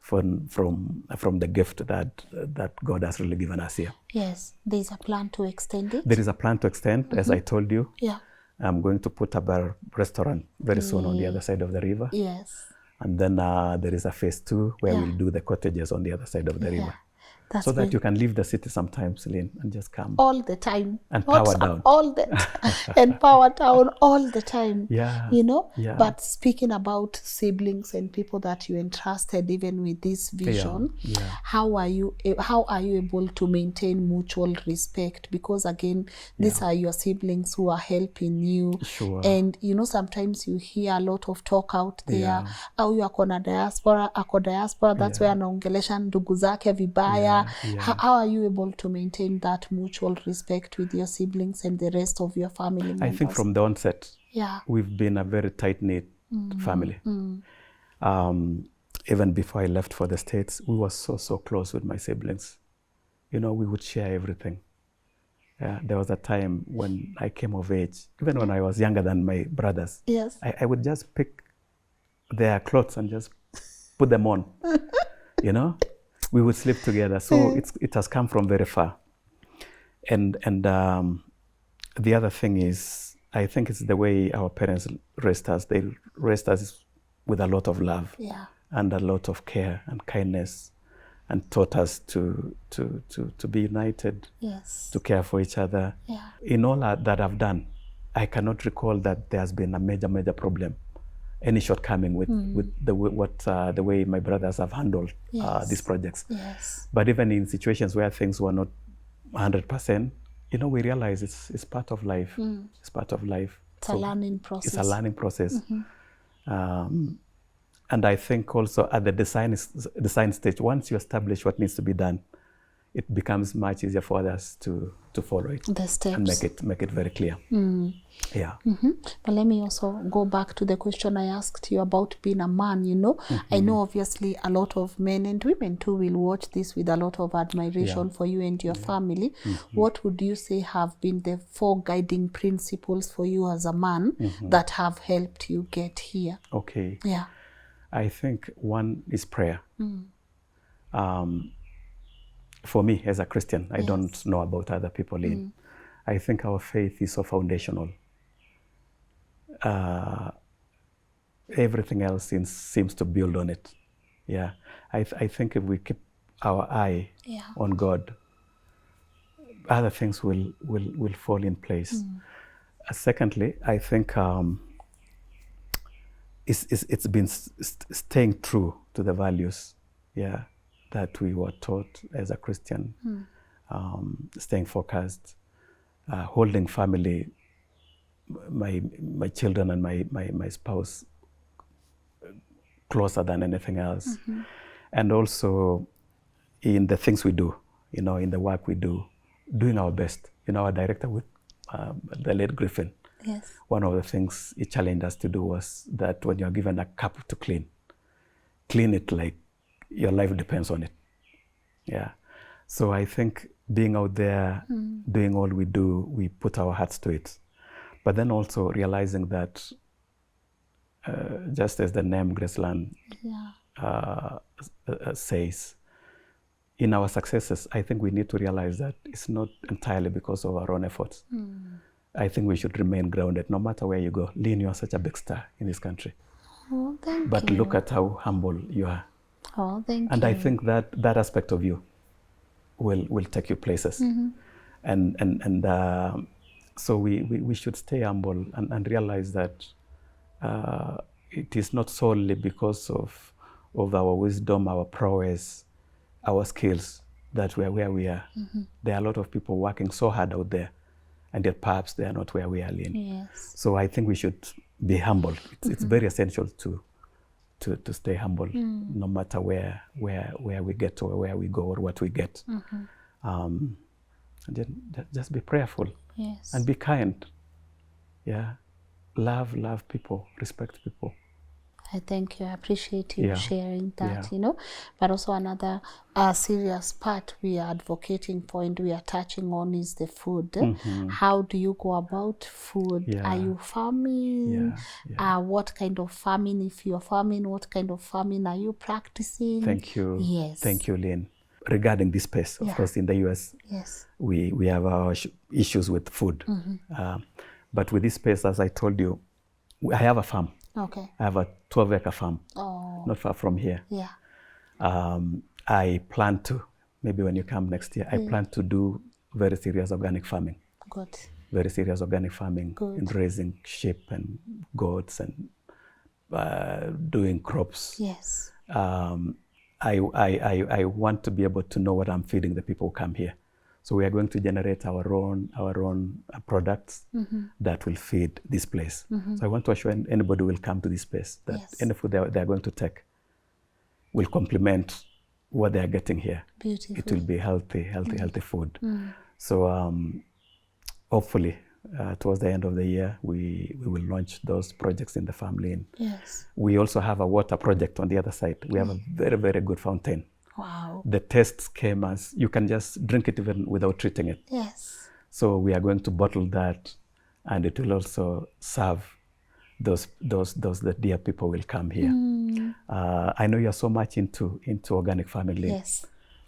from the gift that God has really given us here. Yes, there's a plan to extend it. There is a plan to extend, as I told you. Yeah. I'm going to put up a restaurant very soon on the other side of the river. Yes. And then there is a phase 2 where we'll do the cottages on the other side of the river. That's so that you can leave the city sometimes, Lynn, and just come. All the time. And power down. All the and power down all the time. Yeah. You know? Yeah. But speaking about siblings and people that you entrusted even with this vision, how are you able to maintain mutual respect? Because again, these are your siblings who are helping you. Sure. And you know, sometimes you hear a lot of talk out there. Au you ako diaspora, that's where anaongelesha ndugu zake vibaya. How are you able to maintain that mutual respect with your siblings and the rest of your family members? I think from the onset, we've been a very tight-knit family. Even before I left for the States, we were so close with my siblings. You know, we would share everything. There was a time when I came of age, even when I was younger than my brothers. Yes. I would just pick their clothes and just put them on, you know? We would sleep together, so it has come from very far. And the other thing is, I think it's the way our parents raised us. They raised us with a lot of love and a lot of care and kindness, and taught us to be united, to care for each other. In all that I've done, I cannot recall that there has been a major problem, any shortcoming with the way my brothers have handled these projects. But even in situations where things were not 100%, you know, we realize it's part of life. It's part of life. It's a learning process. It's a learning process. And I think also at the design stage, once you establish what needs to be done, it becomes much easier for others to follow it The steps. and make it very clear. Yeah. But let me also go back to the question I asked you about being a man, you know. I know obviously a lot of men and women too will watch this with a lot of admiration for you and your family. What would you say have been the 4 guiding principles for you as a man that have helped you get here? Okay. Yeah. I think one is prayer. For me, as a Christian, I don't know about other people in. I think our faith is so foundational. Everything else seems to build on it. Yeah. I think if we keep our eye on God, other things will fall in place. Secondly, I think it's been staying true to the values, that we were taught as a Christian, staying focused, holding family, my children and my spouse closer than anything else. And also in the things we do, in the work we do, doing our best. Our director with the late Griffin, one of the things he challenged us to do was that when you're given a cup to clean it like your life depends on it. Yeah. So I think being out there, doing all we do, we put our hearts to it. But then also realizing that just as the name Graceland says, in our successes, I think we need to realize that it's not entirely because of our own efforts. I think we should remain grounded no matter where you go. Lynn, you are such a big star in this country. Oh, thank but you. Look at how humble you are. Oh, thank and you. I think that aspect of you will take you places. So we should stay humble and realize that it is not solely because of our wisdom, our prowess, our skills that we are where we are. There are a lot of people working so hard out there, and yet perhaps they are not where we are, Lynn. Yes. So I think we should be humble. It's very essential to stay humble, no matter where we get or where we go or what we get. And just be prayerful. Yes. And be kind. Yeah. Love people, respect people. I thank you. I appreciate you sharing that, Yeah. But also another serious part we are advocating for and we are touching on is the food. How do you go about food? Yeah. Are you farming? Yeah. What kind of farming? If you're farming, what kind of farming are you practicing? Thank you. Yes. Thank you, Lynn. Regarding this space, of course, in the US, we have our issues with food. But with this space, as I told you, I have a farm. Okay. I have a 12-acre farm, not far from here. Yeah. I plan to, maybe when you come next year, I plan to do very serious organic farming. Good. Very serious organic farming. Good. And raising sheep and goats and doing crops. Yes. I want to be able to know what I'm feeding the people who come here. So we are going to generate our own products that will feed this place. So I want to assure anybody who will come to this place that any food they are going to take will complement what they are getting here. Beautiful. It will be healthy food. So hopefully towards the end of the year, we will launch those projects in the family. Yes. We also have a water project on the other side. We have a very, very good fountain. Wow. The tests came as you can just drink it even without treating it. Yes. So we are going to bottle that, and it will also serve those that dear people will come here. I know you're so much into organic farming. Yes.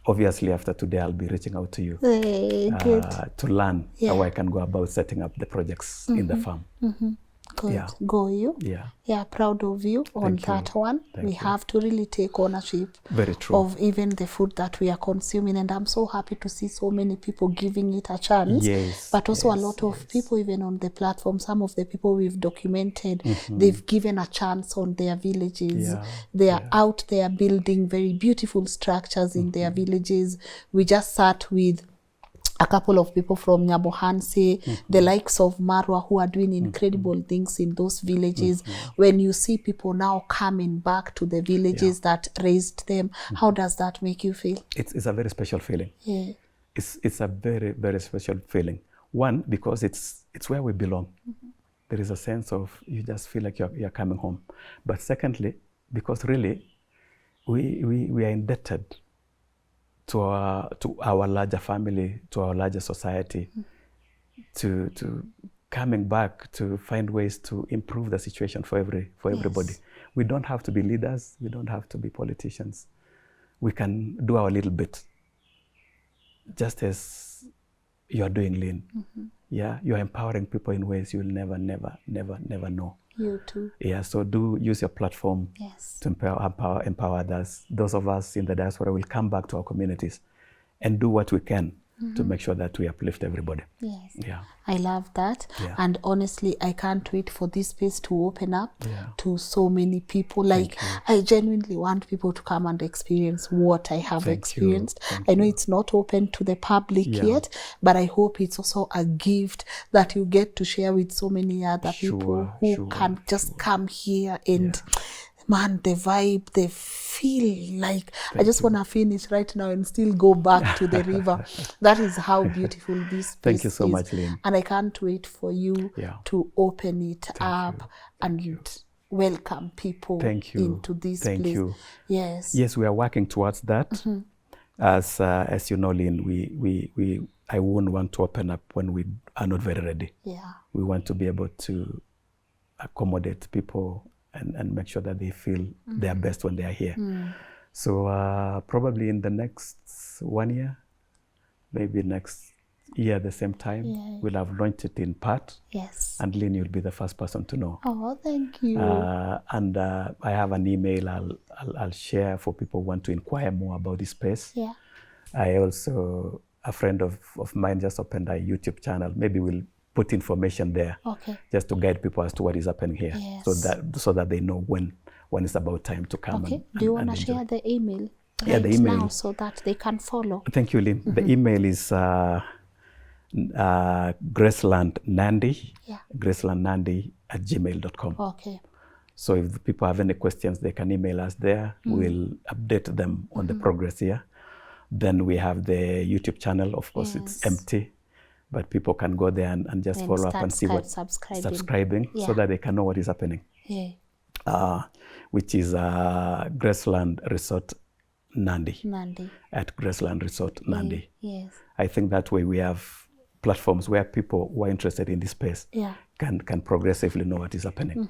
Obviously, after today, I'll be reaching out to you to learn how I can go about setting up the projects in the farm. Good. Yeah. Go you. Yeah. Proud of you on that one. Thank we you. have to really take ownership Very true. of even the food that we are consuming. And I'm so happy to see so many people giving it a chance. Yes. But also a lot of people, even on the platform, some of the people we've documented, they've given a chance on their villages. Yeah. They are out there building very beautiful structures in their villages. We just sat with a couple of people from Nyabohanse, the likes of Marwa, who are doing incredible things in those villages. When you see people now coming back to the villages that raised them, how does that make you feel? It's a very special feeling. Yeah. It's a very, very special feeling. One, because it's where we belong. There is a sense of, you just feel like you're coming home. But secondly, because really, we are indebted to our larger family, to our larger society, to coming back to find ways to improve the situation for everybody. We don't have to be leaders. We don't have to be politicians. We can do our little bit, just as you are doing, Lynn. Yeah, you are empowering people in ways you'll never know. You too. Yeah, so do use your platform to empower others. Those of us in the diaspora will come back to our communities and do what we can to make sure that we uplift everybody. Yes. Yeah. I love that. Yeah. And honestly, I can't wait for this space to open up to so many people. Like, I genuinely want people to come and experience what I have experienced. I know it's not open to the public yet, but I hope it's also a gift that you get to share with so many other people who can just come here and man, the vibe, the feel like I just want to finish right now and still go back to the river. That is how beautiful this space Thank you so is. much, Lynn. And I can't wait for you to open it up and welcome people into this place. Yes, we are working towards that. As you know, Lynn, I wouldn't want to open up when we are not very ready. We want to be able to accommodate people and make sure that they feel their best when they are here. So probably in the next 1 year, maybe next year at the same time, we'll have launched it in part. Yes. And Lynn, you'll be the first person to know. Oh, thank you. And I have an email I'll share for people who want to inquire more about this space. I also, a friend of mine just opened a YouTube channel. Maybe we'll put information there just to guide people as to what is happening here, so that they know when it's about time to come. Do you want to share the email the email now so that they can follow? Thank you, Lynn. The email is gracelandnandi @gmail.com. So if the people have any questions, they can email us there. We'll update them on the progress here. Then we have the YouTube channel. Of course, it's empty, but people can go there and just follow up and see subscribing so that they can know what is happening. Which is Graceland Resort Nandi. At Graceland Resort Nandi. I think that way we have platforms where people who are interested in this space can progressively know what is happening.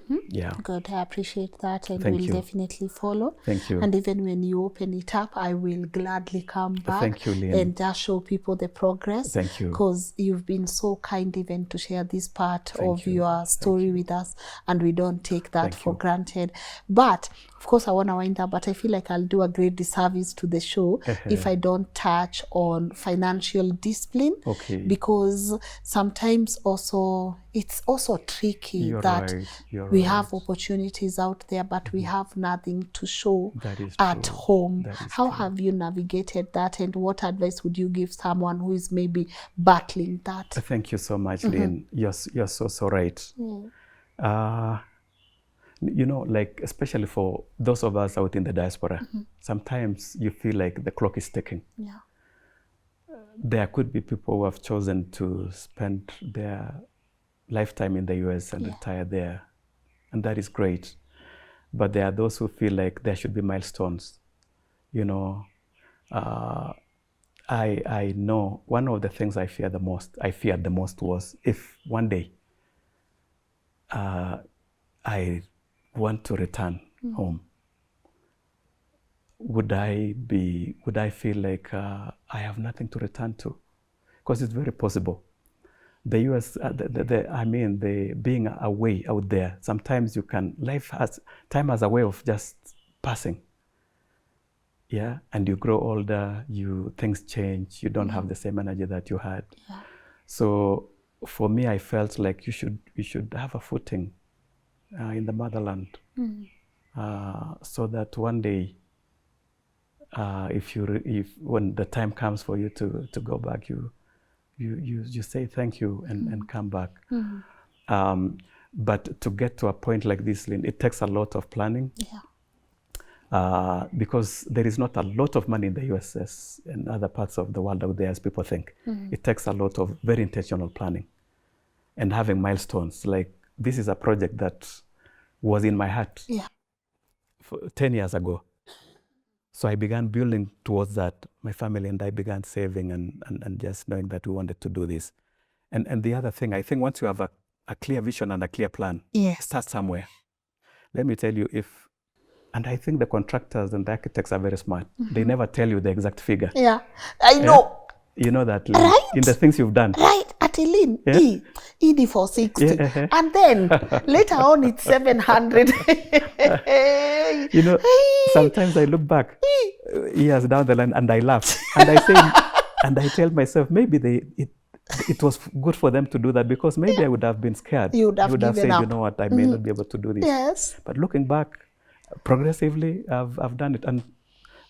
Good, I appreciate that, and we'll definitely follow. Thank you. And even when you open it up, I will gladly come back. Thank you, Lynn. And just show people the progress. Thank you. Because you've been so kind even to share this part of your story with us, and we don't take that for granted. But of course, I want to wind up, but I feel like I'll do a great disservice to the show if I don't touch on financial discipline. Because sometimes also it's also tricky that we have opportunities out there, but we have nothing to show at home. How have you navigated that, and what advice would you give someone who is maybe battling that? Thank you so much, Lynn. You're so right. You know, like especially for those of us out in the diaspora, sometimes you feel like the clock is ticking. There could be people who have chosen to spend their lifetime in the US and retire there, and that is great. But there are those who feel like there should be milestones. You know, I know one of the things I feared the most was if one day I want to return home, would I feel like I have nothing to return to? Because it's very possible. The US, being away out there, sometimes time has a way of just passing. And you grow older, things change, you don't have the same energy that you had. So for me, I felt like you should have a footing in the motherland, so that one day, if when the time comes for you to go back, you you say thank you and come back. Mm-hmm. But to get to a point like this, Lynn, it takes a lot of planning. Yeah. Because there is not a lot of money in the USS and other parts of the world out there as people think. It takes a lot of very intentional planning and having milestones. Like, this is a project that was in my heart 10 years ago. So I began building towards that. My family and I began saving and just knowing that we wanted to do this. And the other thing, I think once you have a clear vision and a clear plan, start somewhere. Let me tell you, and I think the contractors and the architects are very smart. They never tell you the exact figure. Yeah, I know. You know that, Lynn, right? In the things you've done. Right, at Lynn, ED for 60. Yeah. And then later on it's 700. You know, sometimes I look back years down the line and I laugh. And I say, and I tell myself, maybe it was good for them to do that, because maybe I would have been scared. You would have said, up. you know what, I may not be able to do this. Yes. But looking back, progressively, I've done it. And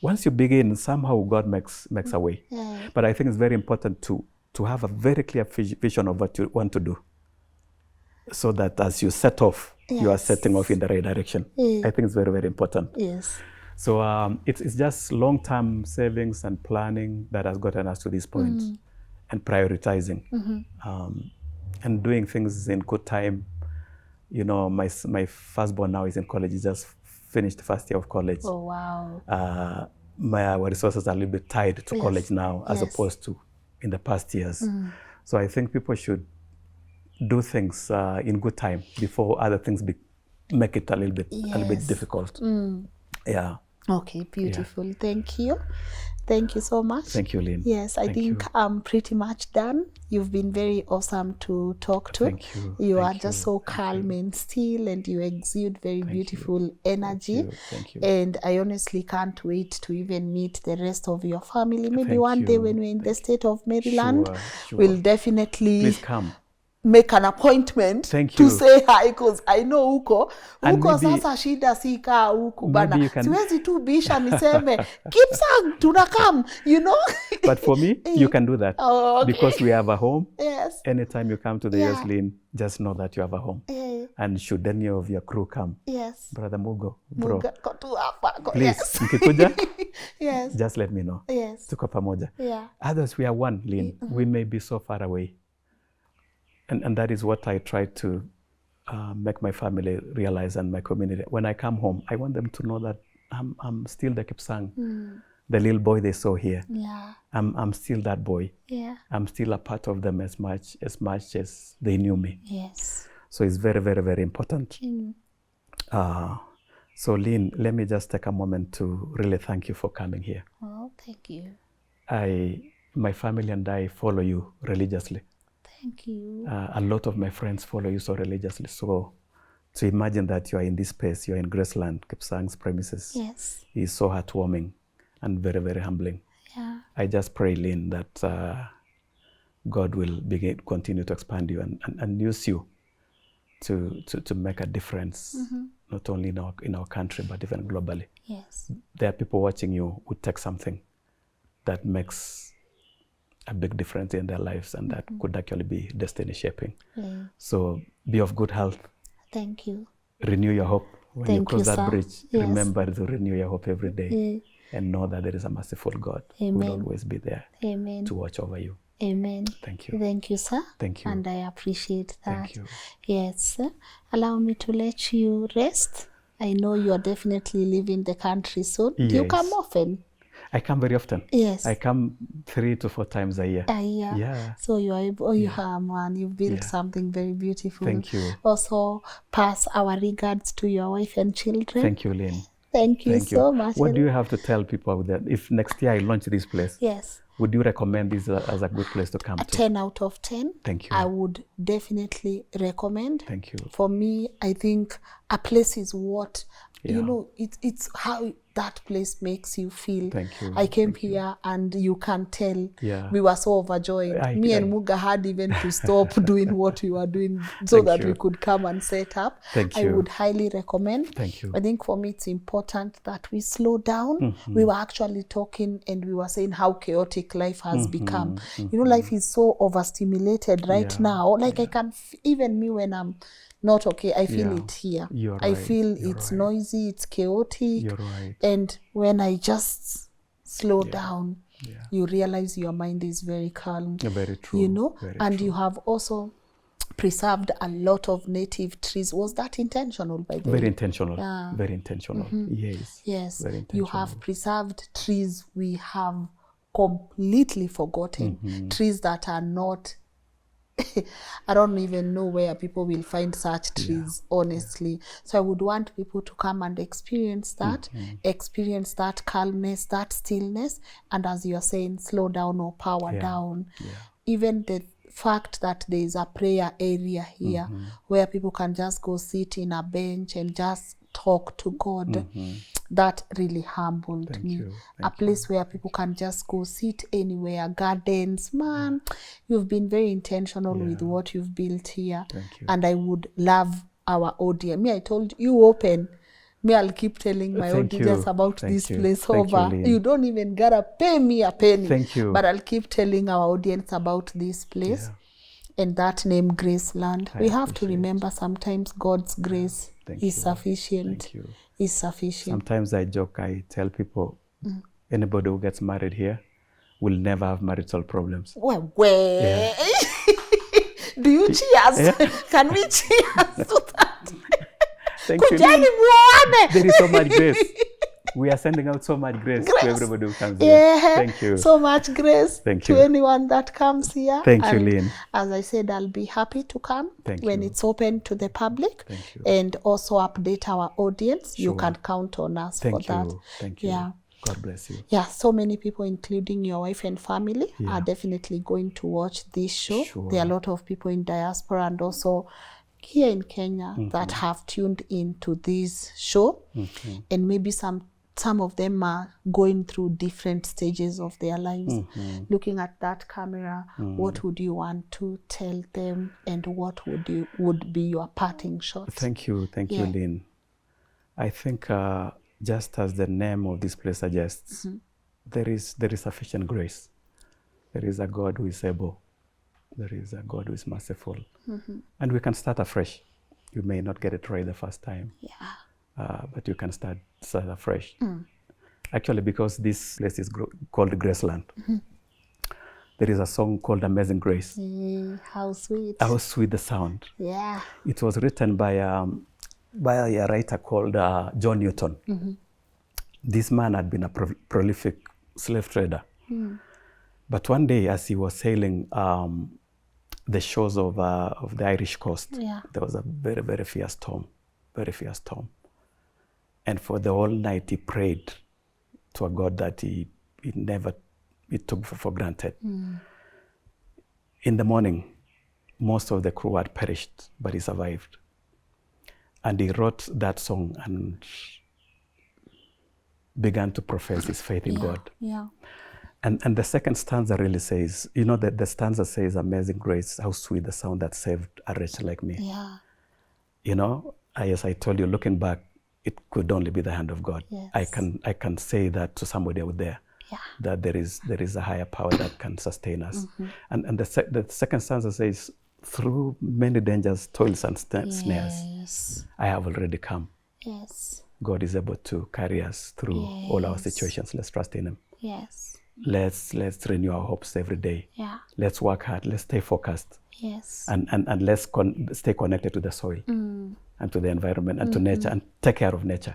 once you begin, somehow God makes a way. Yeah. But I think it's very important to have a very clear vision of what you want to do, so that as you set off, you are setting off in the right direction. I think it's very, very important. Yes. So it's just long-term savings and planning that has gotten us to this point, and prioritizing, and doing things in good time. You know, my firstborn now is in college. He just finished the first year of college. Oh, wow. Our resources are a little bit tied to college now, as opposed to in the past years. So I think people should do things in good time before other things make it a little bit difficult. Yeah. Okay, beautiful. Yeah. Thank you. Thank you so much. Thank you, Lynn. Yes, I think I'm pretty much done. You've been very awesome to talk to. Thank you. You are just so calm and still, and you exude very beautiful energy. Thank you. And I honestly can't wait to even meet the rest of your family. Maybe one day when we're in the state of Maryland, we'll definitely please come. Make an appointment to say hi, because I know huko sasa shida sika huko bana, siwezi tu bisha niseme Kipsang tunakam, you know. But for me, you can do that. Because we have a home. Yes. Anytime you come to the US, Lynn, just know that you have a home. And should any of your crew come, Brother Mugo, bro, please, mkikuja, just let me know. Tuko pamoja. Others, we are one, Lynn. We may be so far away. And that is what I try to make my family realize, and my community. When I come home, I want them to know that I'm still the Kipsang, the little boy they saw here. I'm still that boy. I'm still a part of them as much as they knew me. So it's very, very, very important. So Lynn, let me just take a moment to really thank you for coming here. Oh, thank you. My family and I follow you religiously. Thank you. A lot of my friends follow you so religiously. So to imagine that you are in this space, you are in Graceland, Kipsang's premises, is so heartwarming and very, very humbling. I just pray, Lynn, that God will continue to expand you and use you to make a difference, not only in our country, but even globally. There are people watching you who take something that makes a big difference in their lives, and that could actually be destiny shaping. So be of good health. Thank you. Renew your hope. When you cross that bridge, remember to renew your hope every day. And know that there is a merciful God who will always be there to watch over you. Amen. Thank you. Thank you, sir. Thank you. And I appreciate that. Thank you. Yes. Allow me to let you rest. I know you are definitely leaving the country soon. Do you come often? I come very often. Yes. I come 3 to 4 times a year. So you are able, you have, man, you've built something very beautiful. Thank you. Also, pass our regards to your wife and children. Thank you, Lynn. Thank you so much. What do you have to tell people that if next year I launch this place? Would you recommend this as a good place to come to? 10 out of 10. Thank you. I would definitely recommend. Thank you. For me, I think a place is what, you know, it's how that place makes you feel. Thank you. I came here and you can tell Yeah. we were so overjoyed. Me and Muga had even to stop doing what we were doing so Thank that you. we could come and set up. Thank I you. would highly recommend. Thank you. I think for me it's important that we slow down. Mm-hmm. We were actually talking and we were saying how chaotic life has become. You know, life is so overstimulated right now. Like I can, even me when I'm not okay, I feel it here. You're I right. feel You're it's right. noisy, it's chaotic. You're right. And when I just slow down, Yeah. you realize your mind is very calm. Very true. You know, Very and true. you have also preserved a lot of native trees. Was that intentional by the way? Very intentional. Yeah. Very intentional. Yes. Yes, Very you intentional. have preserved trees we have completely forgotten. Trees that are not, I don't even know where people will find such trees, honestly. So I would want people to come and experience that, experience that calmness, that stillness, and as you're saying, slow down or power down. Even the fact that there is a prayer area here where people can just go sit in a bench and just talk to God. That really humbled me. A place where people can just go sit anywhere, gardens. Man, you've been very intentional with what you've built here. And I would love our audience. Me, I told you open. Me, I'll keep telling my audience about this place over. You don't even gotta pay me a penny. Thank you. But I'll keep telling our audience about this place. And that name, Graceland. We have to remember sometimes God's grace is sufficient. Is sufficient. Sometimes I joke, I tell people, anybody who gets married here will never have marital problems. Well, do you cheers? Can we cheers to that? Thank you. There is so much grace. We are sending out so much grace to everybody who comes here. Thank you. So much grace to anyone that comes here. Thank you, Lynn. As I said, I'll be happy to come when it's open to the public. Thank you. And also update our audience. You can count on us for that. Thank you. Yeah. God bless you. Yeah, so many people, including your wife and family, are definitely going to watch this show. There are a lot of people in diaspora and also here in Kenya that have tuned into this show. And maybe some of them are going through different stages of their lives. Looking at that camera, what would you want to tell them, and what would be your parting shot? Thank you, Lynn. I think just as the name of this place suggests, there is sufficient grace. There is a God who is able. There is a God who is merciful. And we can start afresh. You may not get it right the first time. But you can start afresh. Actually, because this place is called Graceland, there is a song called Amazing Grace. How sweet. How sweet the sound. Yeah. It was written by a writer called John Newton. This man had been a prolific slave trader. But one day, as he was sailing the shores of the Irish coast, there was a very, very fierce storm. Very fierce storm. And for the whole night, he prayed to a God that he took for granted. In the morning, most of the crew had perished, but he survived. And he wrote that song and began to profess his faith in God. And the second stanza really says, you know, that the stanza says, Amazing Grace, how sweet the sound that saved a wretch like me. You know, as I told you, looking back, it could only be the hand of God. I can say that to somebody out there, that there is a higher power that can sustain us. And the second stanza says, through many dangers, toils and snares, I have already come. God is able to carry us through all our situations. Let's trust in Him. Let's renew our hopes every day. Let's work hard. Let's stay focused. And let's stay connected to the soil. And to the environment and to nature, and take care of nature.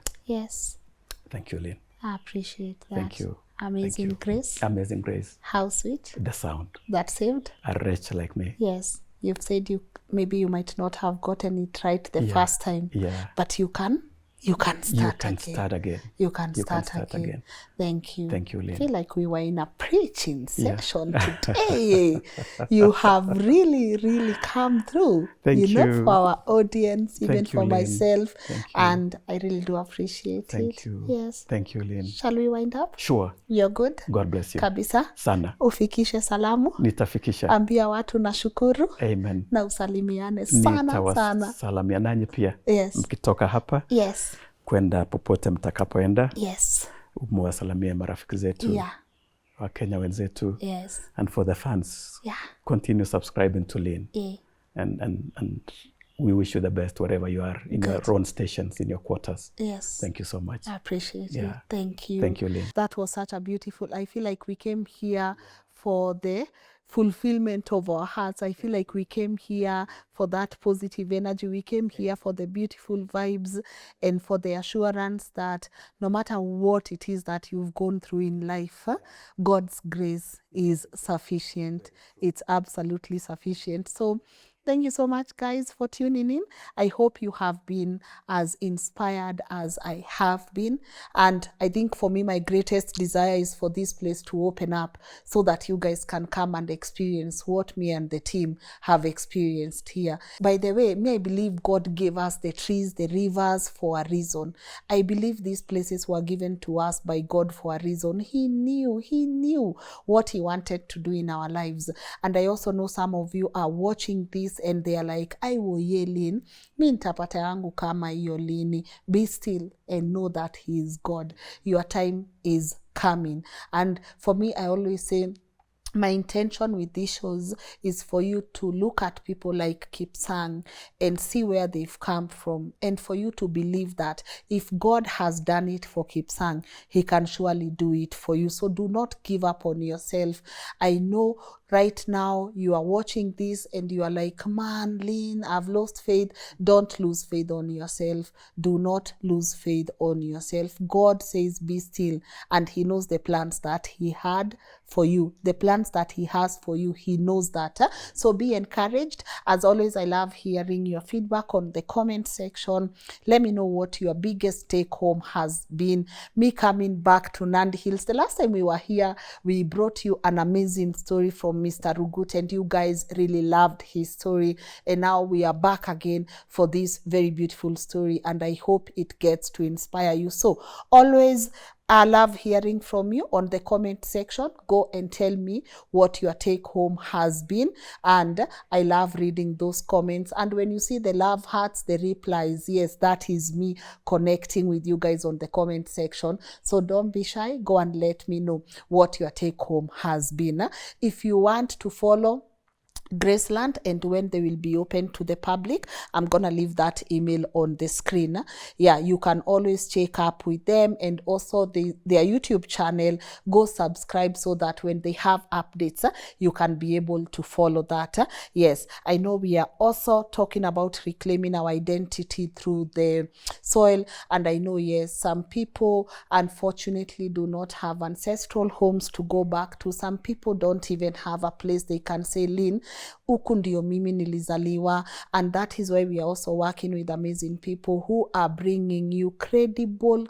Thank you, Lynn. I appreciate that. Thank you. Amazing grace. Amazing grace. How sweet. The sound. That saved. A wretch like me. You've said maybe you might not have gotten it right the first time. But you can you can start again. Start again. You can start again. Thank you. Thank you, I Lynn. feel like we were in a preaching session today. You have really, really come through. Thank you. For our audience, even Thank you, for Lynn. myself. Thank you. And I really do appreciate Thank it. you. Yes. Thank you, Lynn. Shall we wind up? Sure. You're good? God bless you. Kabisa. Sana. Ufikishe salamu. Nitafikisha. Ambia watu nashukuru. Amen. Na usalimiane sana sana. Salamia nanyi pia. Yes. Mkitoka hapa. Yes. Kwenda popote mtakapoenda. Yes. Mwasalamie marafiki zetu. Yeah. Wakenya wenzetu. Yes. And for the fans. Yeah. Continue subscribing to Lynn. Yeah. And we wish you the best wherever you are in your own stations, in your quarters. Yes. Thank you so much. I appreciate it. Thank you. Thank you, Lynn. That was such a beautiful, I feel like we came here for the fulfillment of our hearts. I feel like we came here for that positive energy. We came here for the beautiful vibes and for the assurance that no matter what it is that you've gone through in life, God's grace is sufficient. It's absolutely sufficient. So thank you so much, guys, for tuning in. I hope you have been as inspired as I have been. And I think for me, my greatest desire is for this place to open up so that you guys can come and experience what me and the team have experienced here. By the way, I believe God gave us the trees, the rivers for a reason. I believe these places were given to us by God for a reason. He knew what he wanted to do in our lives. And I also know some of you are watching this and they are like, I will Lynn, mi nitapata yangu kama hiyo Lini. Be still and know that he is God. Your time is coming. And for me, I always say, my intention with these shows is for you to look at people like Kipsang and see where they've come from, and for you to believe that if God has done it for Kipsang, he can surely do it for you. So do not give up on yourself. I know right now you are watching this and you are like, man, Lynn, I've lost faith. Don't lose faith on yourself. Do not lose faith on yourself. God says, be still, and he knows the plans that he had for you. The plans that he has for you, he knows that. So be encouraged. As always, I love hearing your feedback on the comment section. Let me know what your biggest take home has been. Me coming back to Nandi Hills. The last time we were here, we brought you an amazing story from Mr. Rugut, and you guys really loved his story. And now we are back again for this very beautiful story, and I hope it gets to inspire you. So always, I love hearing from you on the comment section. Go and tell me what your take home has been. And I love reading those comments. And when you see the love hearts, the replies, yes, that is me connecting with you guys on the comment section. So don't be shy. Go and let me know what your take home has been. If you want to follow Graceland and when they will be open to the public, I'm gonna leave that email on the screen. Yeah, you can always check up with them, and also their YouTube channel. Go subscribe so that when they have updates, you can be able to follow that. Yes, I know we are also talking about reclaiming our identity through the soil, and I know, yes, some people unfortunately do not have ancestral homes to go back to. Some people don't even have a place they can say, Lynn, huku ndio mimi nilizaliwa. And that is why we are also working with amazing people who are bringing you credible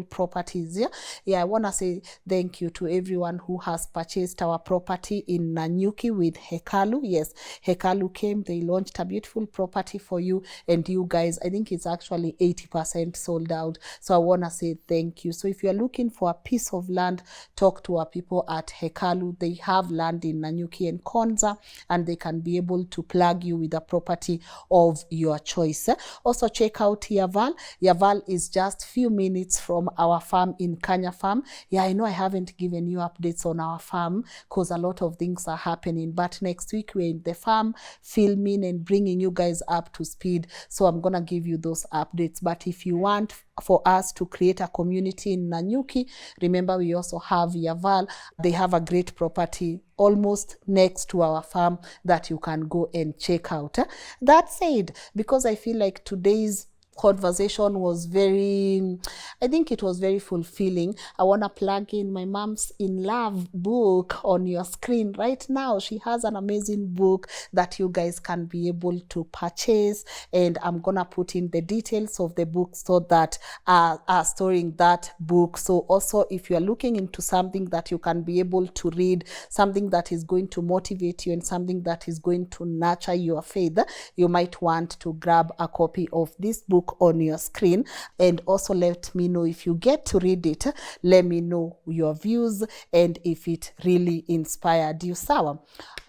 properties. Yeah, I want to say thank you to everyone who has purchased our property in Ngugi with Hekalu. Yes, Hekalu came, they launched a beautiful property for you, and you guys, I think it's actually 80% sold out. So I want to say thank you. So if you're looking for a piece of land, talk to our people at Hekalu. They have land in Ngugi and Konza, and they can be able to plug you with a property of your choice. Also check out Yaval. Yaval is just few minutes from our farm in Kanya Farm. Yeah, I know I haven't given you updates on our farm because a lot of things are happening, but next week we're in the farm filming and bringing you guys up to speed. So I'm gonna give you those updates. But if you want for us to create a community in Ngugi, remember we also have Yaval. They have a great property almost next to our farm that you can go and check out. That said, because I feel like today's conversation was very, I think it was very fulfilling. I want to plug in my mom's In Love book on your screen right now. She has an amazing book that you guys can be able to purchase, and I'm gonna put in the details of the book so that are storing that book. So also, if you are looking into something that you can be able to read, something that is going to motivate you and something that is going to nurture your faith, you might want to grab a copy of this book on your screen. And also let me know if you get to read it. Let me know your views and if it really inspired you. Sawa.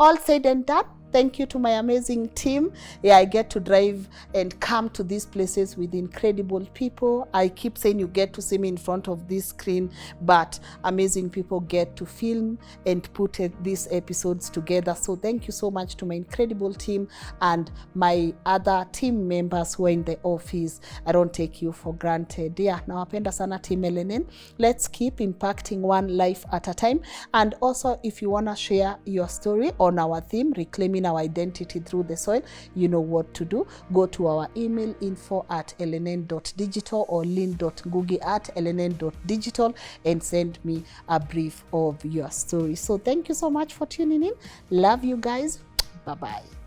All said and done, thank you to my amazing team. Yeah, I get to drive and come to these places with incredible people. I keep saying you get to see me in front of this screen, but amazing people get to film and put these episodes together. So thank you so much to my incredible team and my other team members who are in the office. I don't take you for granted. Yeah, nawapenda sana team LNN. Let's keep impacting one life at a time. And also, if you want to share your story on our theme, reclaiming our identity through the soil, you know what to do. Go to our email info@lnn.digital or lynn.ngugi@lnn.digital and send me a brief of your story. So thank you so much for tuning in. Love you guys. Bye-bye.